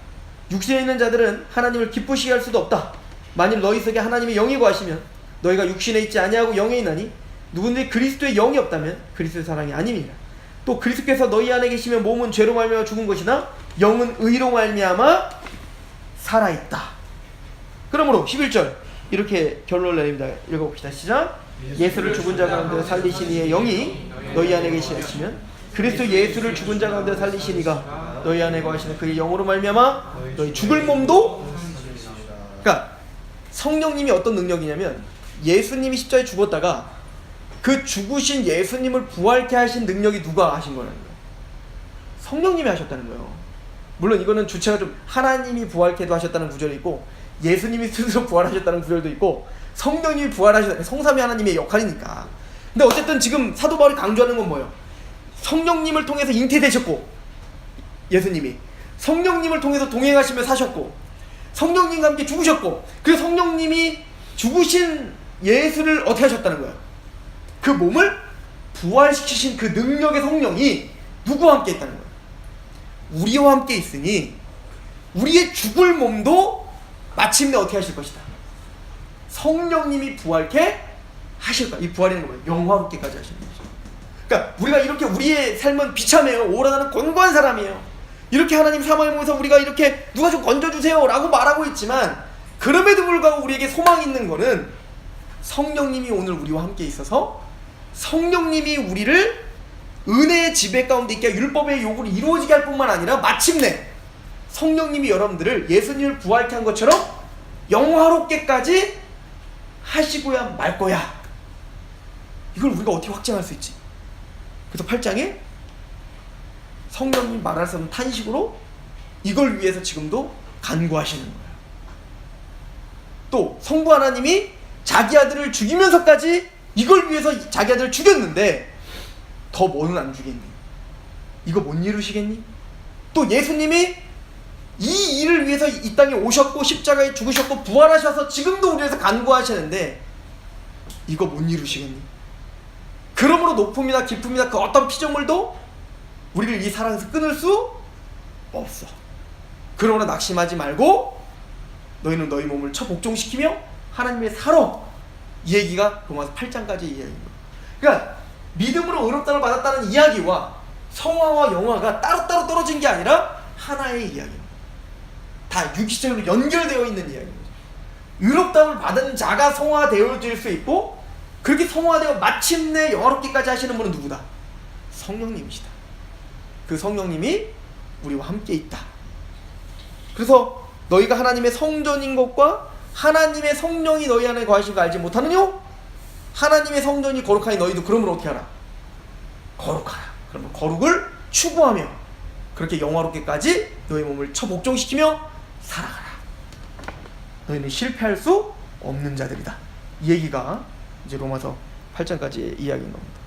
A: 육신에 있는 자들은 하나님을 기쁘시게 할 수도 없다. 만일 너희 속에 하나님의 영이 거하시면 너희가 육신에 있지 아니하고 영에 있나니 누구든지 그리스도의 영이 없다면 그리스도의 사랑이 아님이라. 또 그리스도께서 너희 안에 계시면 몸은 죄로 말미암아 죽은 것이나 영은 의로 말미암아 살아있다. 그러므로 11절 이렇게 결론을 내립니다. 읽어봅시다. 시작. 예수를 죽은 자 가운데 살리신 이의 영이 너희 안에 계시면 그리스도 예수를 죽은 자 가운데 살리신 이가 너희 안에 거하시는 그의 영으로 말미암아 너희 죽을 몸도. 그러니까 성령님이 어떤 능력이냐면 예수님이 십자가에 죽었다가 그 죽으신 예수님을 부활케 하신 능력이 누가 하신 거라는 거예요? 성령님이 하셨다는 거예요. 물론 이거는 주체가 좀 하나님이 부활케도 하셨다는 구절이 있고 예수님이 스스로 부활하셨다는 구절도 있고 성령님이 부활하셨다는 성삼위 하나님의 역할이니까. 근데 어쨌든 지금 사도 바울이 강조하는 건 뭐예요? 성령님을 통해서 잉태되셨고 예수님이 성령님을 통해서 동행하시며 사셨고 성령님과 함께 죽으셨고 그리고 성령님이 죽으신 예수를 어떻게 하셨다는 거예요? 그 몸을 부활시키신 그 능력의 성령이 누구와 함께 있다는 거예요? 우리와 함께 있으니 우리의 죽을 몸도 마침내 어떻게 하실 것이다? 성령님이 부활케 하실 거야. 이 부활이라는 거예요. 영화롭게까지 하시는 거죠. 그러니까 우리가 이렇게 우리의 삶은 비참해요. 오라가는 곤고한 사람이에요. 이렇게 하나님 사망의 몸에서 우리가 이렇게 누가 좀 건져주세요 라고 말하고 있지만 그럼에도 불구하고 우리에게 소망이 있는 거는 성령님이 오늘 우리와 함께 있어서 성령님이 우리를 은혜의 지배 가운데 있게 율법의 요구를 이루어지게 할 뿐만 아니라 마침내 성령님이 여러분들을 예수님을 부활케 한 것처럼 영화롭게까지 하시고야 말 거야. 이걸 우리가 어떻게 확증할 수 있지? 그래서 8장에 성령님 말할 수 없는 탄식으로 이걸 위해서 지금도 간구하시는 거예요. 또 성부 하나님이 자기 아들을 죽이면서까지 이걸 위해서 자기 아들을 죽였는데 더 뭐는 안 주겠니? 이거 못 이루시겠니? 또 예수님이 이 일을 위해서 이 땅에 오셨고 십자가에 죽으셨고 부활하셔서 지금도 우리 위해서 간구하시는데 이거 못 이루시겠니? 그러므로 높음이나 깊음이나 그 어떤 피조물도 우리를 이 사랑에서 끊을 수 없어. 그러나 낙심하지 말고 너희는 너희 몸을 처 복종시키며 하나님의 사로. 이 얘기가 로마서 8장까지 이야기입니다. 그러니까 믿음으로 의롭다를 받았다는 이야기와 성화와 영화가 따로따로 떨어진 게 아니라 하나의 이야기입니다. 다 육시적으로 연결되어 있는 이야기입니다. 의롭다를 받은 자가 성화되어질 수 있고 그렇게 성화되어 마침내 영화롭기까지 하시는 분은 누구다? 성령님이시다. 그 성령님이 우리와 함께 있다. 그래서 너희가 하나님의 성전인 것과 하나님의 성령이 너희 안에 거하신 거 알지 못하느냐? 하나님의 성전이 거룩하니 너희도 그러므로 어떻게 하라? 거룩하라. 그러면 거룩을 추구하며 그렇게 영화롭게까지 너희 몸을 처 복종시키며 살아가라. 너희는 실패할 수 없는 자들이다. 이 얘기가 이제 로마서 8장까지의 이야기인 겁니다.